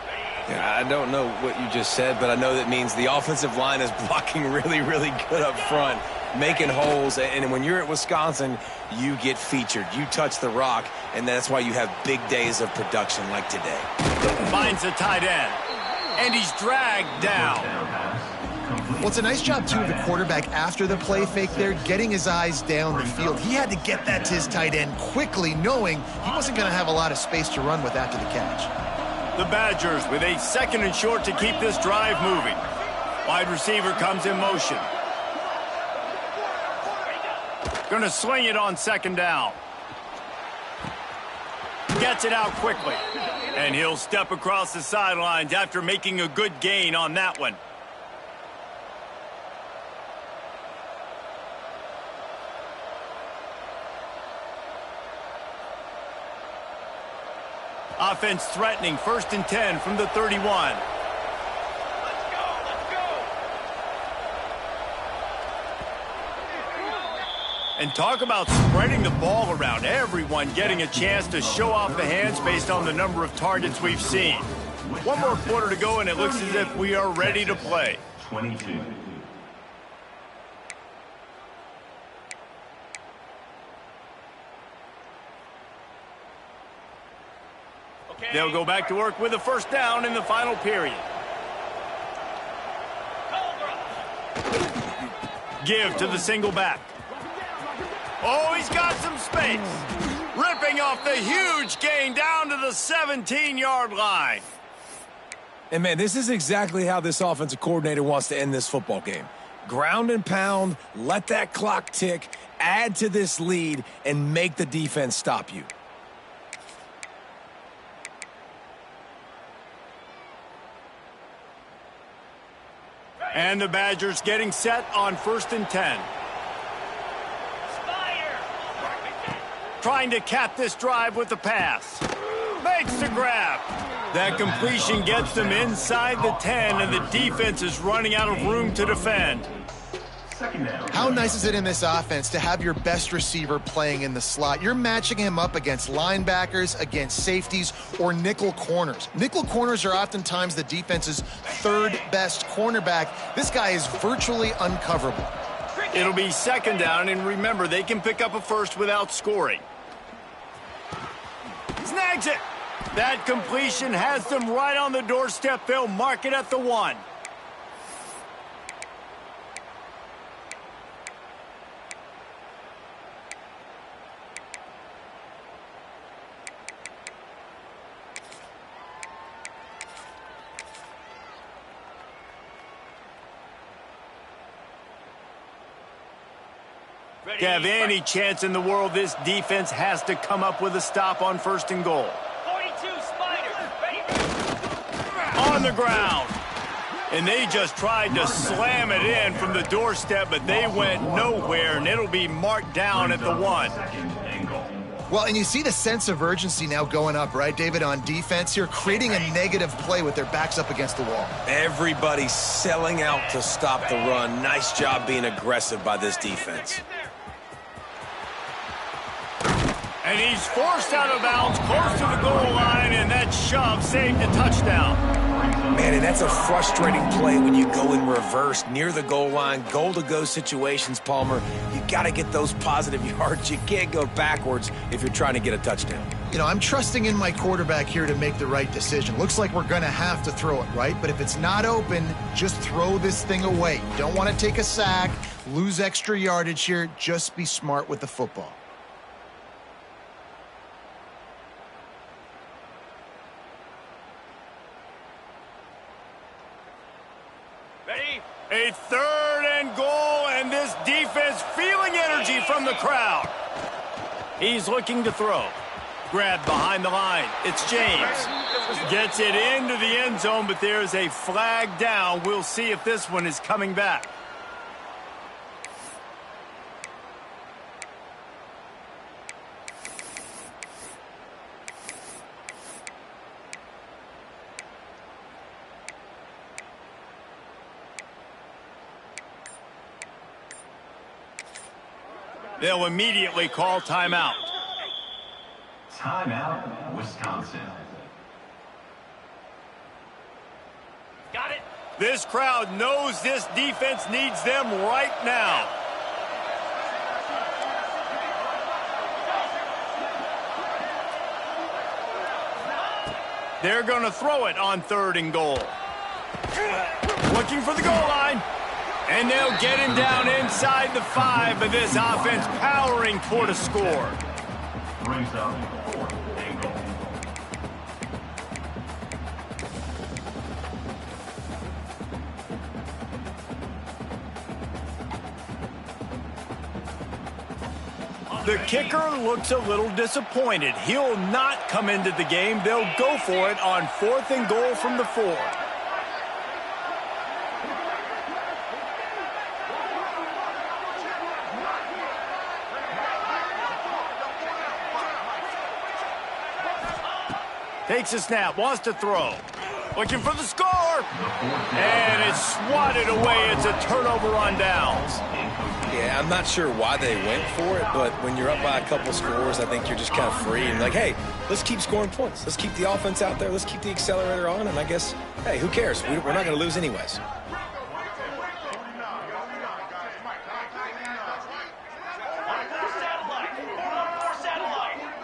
Yeah, I don't know what you just said, but I know that means the offensive line is blocking really, really good up front, making holes. And when you're at Wisconsin, you get featured. You touch the rock, and that's why you have big days of production like today. Finds the tight end, and he's dragged down. Well, it's a nice job, too, of the quarterback after the play fake there, getting his eyes down the field. He had to get that to his tight end quickly, knowing he wasn't going to have a lot of space to run with after the catch. The Badgers with a 2nd and short to keep this drive moving. Wide receiver comes in motion. Going to swing it on 2nd down. Gets it out quickly. And he'll step across the sidelines after making a good gain on that one. Offense threatening, 1st and 10 from the 31. Let's go! And talk about spreading the ball around. Everyone getting a chance to show off the hands based on the number of targets we've seen. One more quarter to go, and it looks as if we are ready to play. 22. They'll go back to work with a first down in the final period. Give to the single back. Oh, he's got some space. Ripping off the huge gain down to the 17-yard line. And, man, this is exactly how this offensive coordinator wants to end this football game. Ground and pound, let that clock tick, add to this lead, and make the defense stop you. And the Badgers getting set on 1st and 10. Trying to cap this drive with the pass. Makes the grab. That completion gets them inside the 10, and the defense is running out of room to defend. How nice is it in this offense to have your best receiver playing in the slot? You're matching him up against linebackers, against safeties, or nickel corners. Nickel corners are oftentimes the defense's third best cornerback. This guy is virtually uncoverable. It'll be 2nd down, and remember, they can pick up a first without scoring. Snags it. That completion has them right on the doorstep. They'll mark it at the 1. To have any chance in the world, this defense has to come up with a stop on 1st and goal. 42 Spider. Ready. On the ground. And they just tried to slam it in from the doorstep, but they went nowhere, and it'll be marked down at the 1. Well, and you see the sense of urgency now going up, right, David, on defense here, creating a negative play with their backs up against the wall. Everybody's selling out to stop the run. Nice job being aggressive by this defense. And he's forced out of bounds close to the goal line, and that shove saved a touchdown. Man, and that's a frustrating play when you go in reverse near the goal line, goal-to-go situations, Palmer. You got to get those positive yards. You can't go backwards if you're trying to get a touchdown. You know, I'm trusting in my quarterback here to make the right decision. Looks like we're going to have to throw it, right? But if it's not open, just throw this thing away. You don't want to take a sack, lose extra yardage here. Just be smart with the football. A 3rd and goal, and this defense feeling energy from the crowd. He's looking to throw. Grabbed behind the line. It's James. Gets it into the end zone, but there's a flag down. We'll see if this one is coming back. They'll immediately call timeout. Timeout, Wisconsin. Got it. This crowd knows this defense needs them right now. They're going to throw it on 3rd and goal. Looking for the goal line. And they'll get him down inside the 5, but this offense powering toward a score. Brings up 4th and goal. The kicker looks a little disappointed. He'll not come into the game. They'll go for it on 4th and goal from the 4. Takes a snap, wants to throw. Looking for the score. And just swatted away. It's a turnover on downs. Yeah, I'm not sure why they went for it, but when you're up by a couple scores, I think you're just kind of free and like, hey, let's keep scoring points. Let's keep the offense out there. Let's keep the accelerator on, and I guess, hey, who cares? We're not going to lose anyways.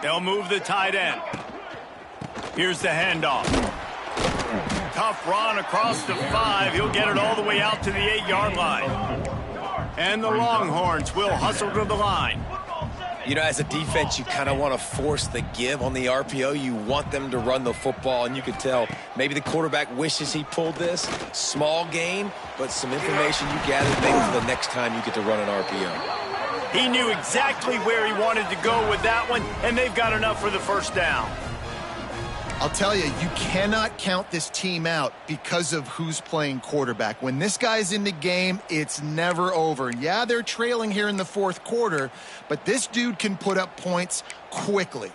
They'll move the tight end. Here's the handoff. Tough run across the 5. He'll get it all the way out to the 8-yard line. And the Longhorns will hustle to the line. You know, as a defense, you kind of want to force the give on the RPO. You want them to run the football, and you can tell maybe the quarterback wishes he pulled this. Small gain, but some information you gathered maybe for the next time you get to run an RPO. He knew exactly where he wanted to go with that one, and they've got enough for the first down. I'll tell you, you cannot count this team out because of who's playing quarterback. When this guy's in the game, it's never over. Yeah, they're trailing here in the fourth quarter, but this dude can put up points quickly.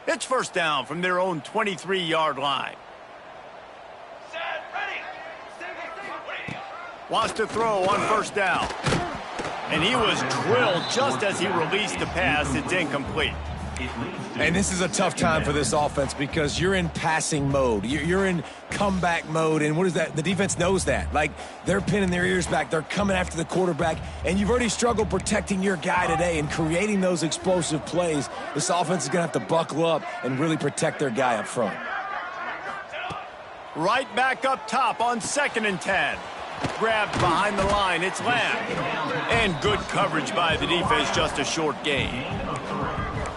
It's first down from their own 23-yard line. Set, ready. Wants to throw on first down. And he was drilled just as he released the pass. It's incomplete. And this is a tough time for this offense because you're in passing mode. You're in comeback mode. And what is that? The defense knows that. Like, they're pinning their ears back. They're coming after the quarterback. And you've already struggled protecting your guy today and creating those explosive plays. This offense is going to have to buckle up and really protect their guy up front. Right back up top on 2nd and 10. Grabbed behind the line, it's Lamb. And good coverage by the defense, just a short gain.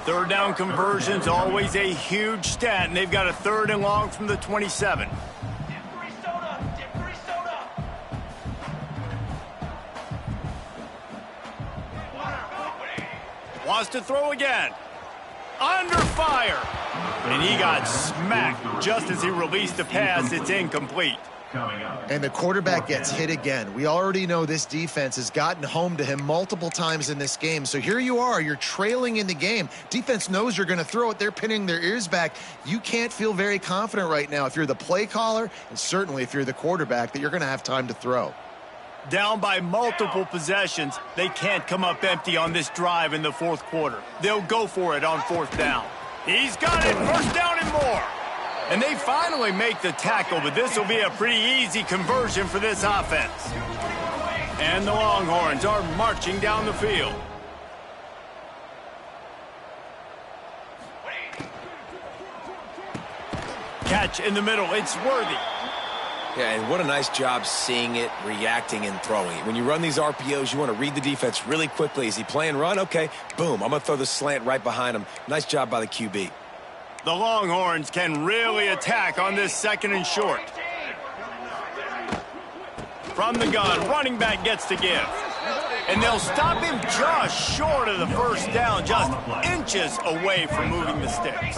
Third down conversion's always a huge stat, and they've got a 3rd and long from the 27. Wants to throw again. Under fire. And he got smacked just as he released the pass. It's incomplete. And the quarterback gets hit again. We already know this defense has gotten home to him multiple times in this game. So here you are, you're trailing in the game. Defense knows you're going to throw it. They're pinning their ears back. You can't feel very confident right now if you're the play caller, and certainly if you're the quarterback, that you're going to have time to throw. Down by multiple possessions, they can't come up empty on this drive in the fourth quarter. They'll go for it on 4th down. He's got it, 1st down and more. And they finally make the tackle, but this will be a pretty easy conversion for this offense. And the Longhorns are marching down the field. Catch in the middle, it's Worthy. Yeah, and what a nice job seeing it, reacting, and throwing it. When you run these RPOs, you want to read the defense really quickly. Is he playing run? Okay, boom, I'm going to throw the slant right behind him. Nice job by the QB. The Longhorns can really attack on this 2nd and short. From the gun, running back gets to give. And they'll stop him just short of the 1st down, just inches away from moving the sticks.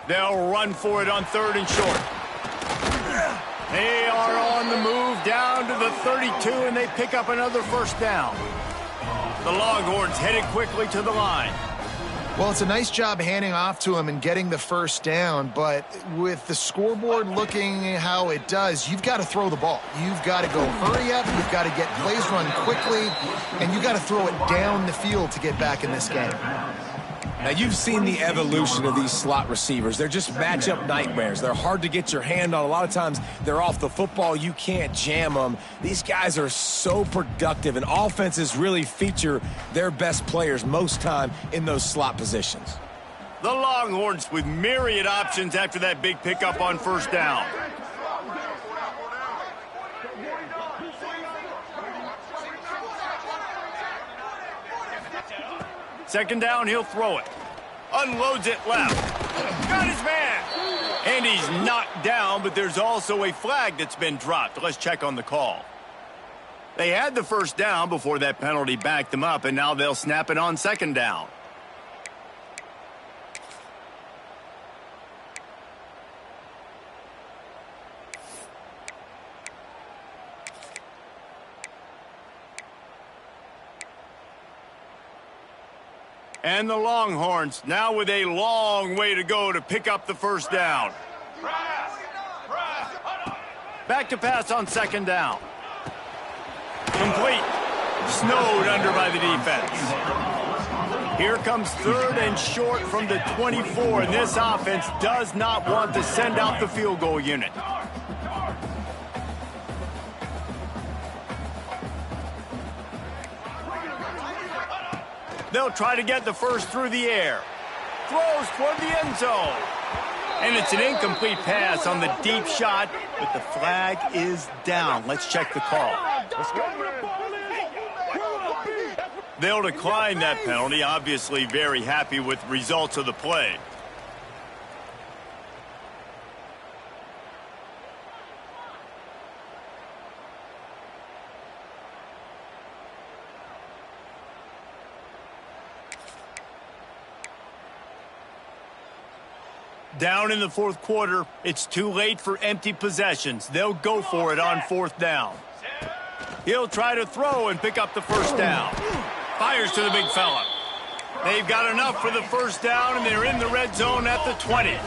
They'll run for it on 3rd and short. They are on the move down to the 32, and they pick up another 1st down. The Longhorns headed quickly to the line. Well, it's a nice job handing off to him and getting the 1st down, but with the scoreboard looking how it does, you've got to throw the ball. You've got to go hurry up, you've got to get plays run quickly, and you've got to throw it down the field to get back in this game. Now, you've seen the evolution of these slot receivers. They're just matchup nightmares. They're hard to get your hand on. A lot of times, they're off the football. You can't jam them. These guys are so productive, and offenses really feature their best players most time in those slot positions. The Longhorns with myriad options after that big pickup on 1st down. Second down, he'll throw it. Unloads it left. Got his man. And he's knocked down, but there's also a flag that's been dropped. Let's check on the call. They had the 1st down before that penalty backed them up, and now they'll snap it on 2nd down. And the Longhorns now with a long way to go to pick up the first down. Back to pass on second down. Complete. Snowed under by the defense. Here comes third and short from the 24, and this offense does not want to send out the field goal unit. They'll try to get the first through the air. Throws toward the end zone. And it's an incomplete pass on the deep shot, but the flag is down. Let's check the call. They'll decline that penalty, obviously very happy with results of the play. Down in the fourth quarter, it's too late for empty possessions. They'll go for it on fourth down. He'll try to throw and pick up the first down. Fires to the big fella. They've got enough for the first down, and they're in the red zone at the 20.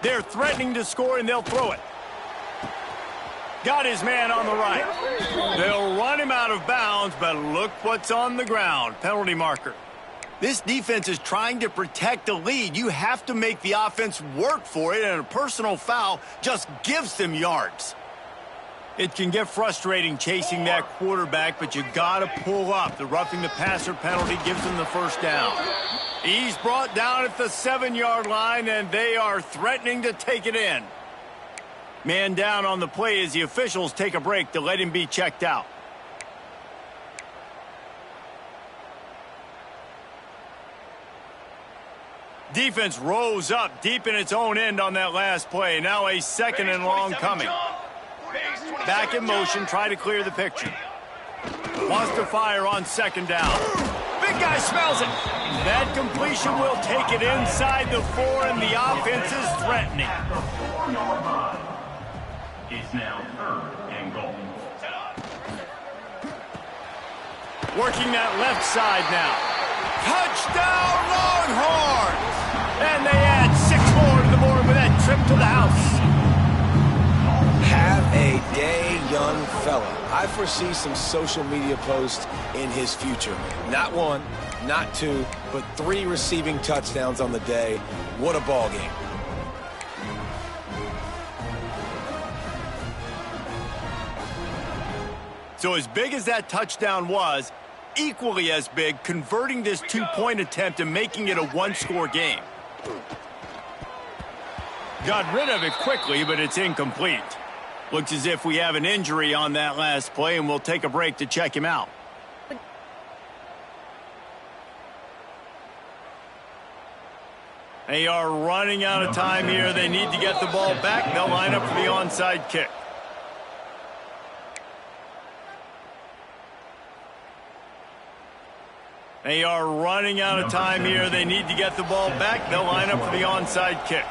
They're threatening to score, and they'll throw it. Got his man on the right. They'll run him out of bounds, but look what's on the ground. Penalty marker. This defense is trying to protect the lead. You have to make the offense work for it, and a personal foul just gives them yards. It can get frustrating chasing that quarterback, but you got to pull up. The roughing the passer penalty gives them the first down. He's brought down at the 7-yard line, and they are threatening to take it in. Man down on the play as the officials take a break to let him be checked out. Defense rose up deep in its own end on that last play. Now a second and long coming. Back in motion, try to clear the picture. Wants to fire on second down. Big guy smells it. That completion will take it inside the 4, and the offense is threatening. It's now third and goal. Working that left side now. Touchdown, Longhorns! And they add 6 more to the board with that trip to the house. Have a day, young fella. I foresee some social media posts in his future. Not 1, not 2, but 3 receiving touchdowns on the day. What a ball game. So as big as that touchdown was, equally as big, converting this 2-point attempt and making it a 1-score game. Got rid of it quickly, but it's incomplete. Looks as if we have an injury on that last play, and we'll take a break to check him out. They are running out of time here. They need to get the ball back. They'll line up for the onside kick. They are running out of time here. They need to get the ball back. They'll line up for the onside kick.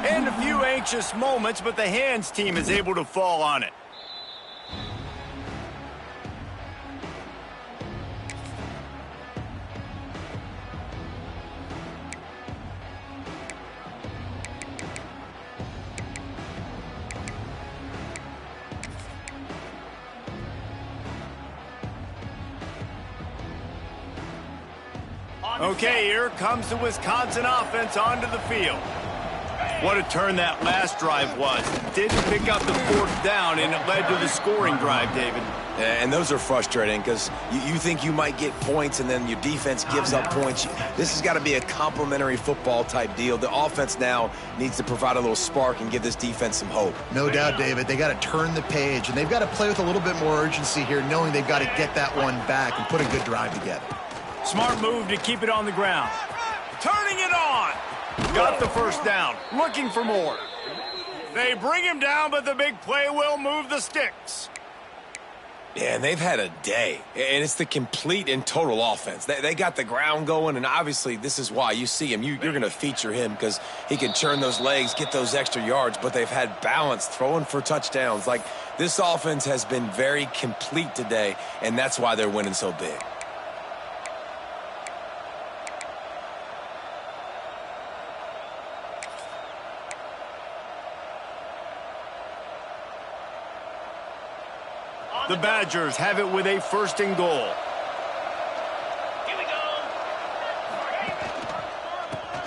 And a few anxious moments, but the hands team is able to fall on it. Okay, here comes the Wisconsin offense onto the field. What a turn that last drive was. Didn't pick up the fourth down, and it led to the scoring drive, David. And those are frustrating because you think you might get points and then your defense gives up points. This has got to be a complementary football type deal. The offense now needs to provide a little spark and give this defense some hope. No doubt, David. They got to turn the page, and they've got to play with a little bit more urgency here, knowing they've got to get that one back and put a good drive together. Smart move to keep it on the ground. Turning it on. Got the first down. Looking for more. They bring him down, but the big play will move the sticks. Yeah, and they've had a day, and it's the complete and total offense. They got the ground going, and obviously this is why you see him. You're going to feature him because he can churn those legs, get those extra yards, but they've had balance, throwing for touchdowns. Like, this offense has been very complete today, and that's why they're winning so big. The Badgers have it with a 1st and goal. Here we go.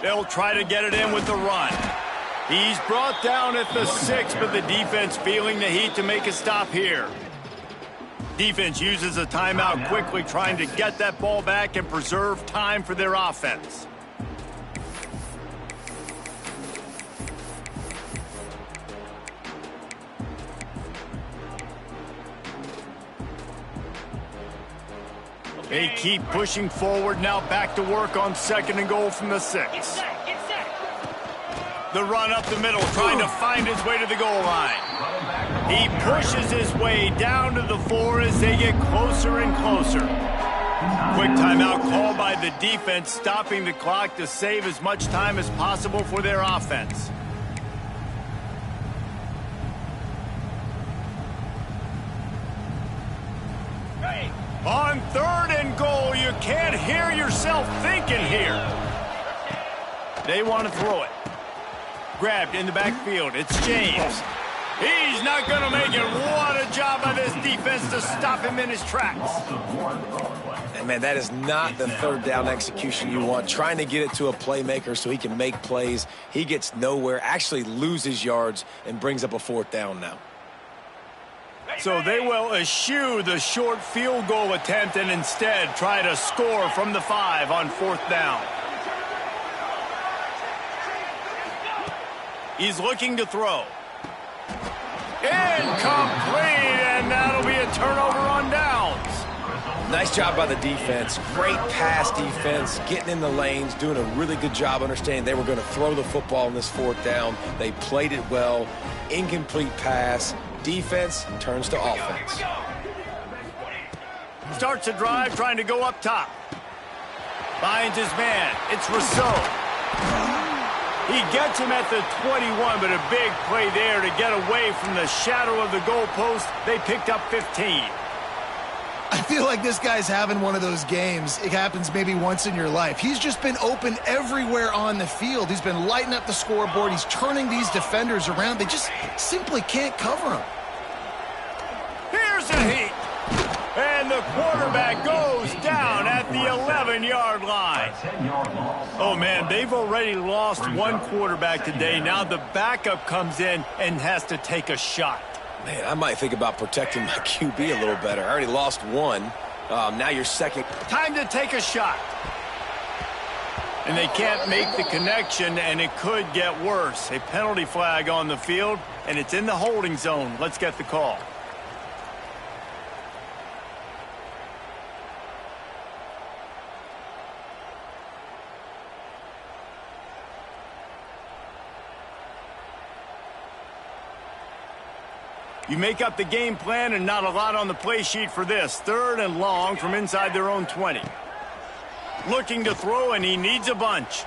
They'll try to get it in with the run. He's brought down at the 6, but the defense feeling the heat to make a stop here. Defense uses a timeout quickly, trying to get that ball back and preserve time for their offense. They keep pushing forward, now back to work on 2nd and goal from the 6. Get set, get set. The run up the middle, trying to find his way to the goal line. He pushes his way down to the 4 as they get closer and closer. Quick timeout called by the defense, stopping the clock to save as much time as possible for their offense. On 3rd and goal, you can't hear yourself thinking here. They want to throw it. Grabbed in the backfield. It's James. He's not going to make it. What a job by this defense to stop him in his tracks. And man, that is not the 3rd down execution you want. Trying to get it to a playmaker so he can make plays. He gets nowhere, actually loses yards, and brings up a 4th down now. So they will eschew the short field goal attempt and instead try to score from the 5 on 4th down. He's looking to throw. Incomplete, and that'll be a turnover on downs. Nice job by the defense. Great pass defense, getting in the lanes, doing a really good job understanding they were going to throw the football on this 4th down. They played it well. Incomplete pass. Defense turns to offense. Starts a drive, trying to go up top. Finds his man. It's Rousseau. He gets him at the 21, but a big play there to get away from the shadow of the goalpost. They picked up 15. I feel like this guy's having one of those games. It happens maybe once in your life. He's just been open everywhere on the field. He's been lighting up the scoreboard. He's turning these defenders around. They just simply can't cover him. Here's a heat. And the quarterback goes down at the 11-yard line. Oh, man, they've already lost one quarterback today. Now the backup comes in and has to take a shot. Man, I might think about protecting my QB a little better. I already lost one. Now you're second. Time to take a shot. And they can't make the connection, and it could get worse. A penalty flag on the field, and it's in the holding zone. Let's get the call. You make up the game plan and not a lot on the play sheet for this. 3rd and long from inside their own 20. Looking to throw, and he needs a bunch.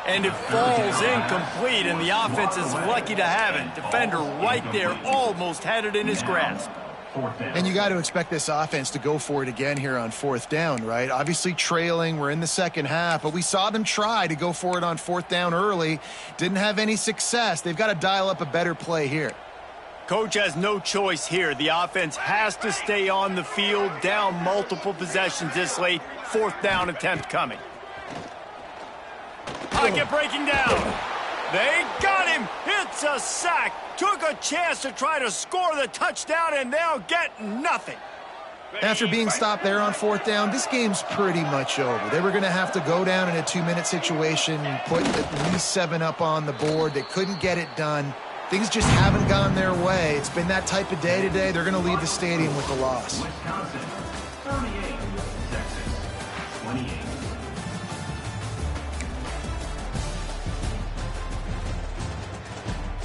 And it falls incomplete, and the offense is lucky to have it. Defender right there almost had it in his grasp. And you got to expect this offense to go for it again here on 4th down, right? Obviously trailing, we're in the second half, but we saw them try to go for it on 4th down early. Didn't have any success. They've got to dial up a better play here. Coach has no choice here. The offense has to stay on the field, down multiple possessions this late. 4th down attempt coming. Pocket breaking down. They got him. It's a sack. Took a chance to try to score the touchdown, and they'll get nothing. After being stopped there on 4th down, this game's pretty much over. They were going to have to go down in a 2-minute situation and put at least 7 up on the board. They couldn't get it done. Things just haven't gone their way. It's been that type of day today. They're going to leave the stadium with the loss. Wisconsin 38, Texas 28.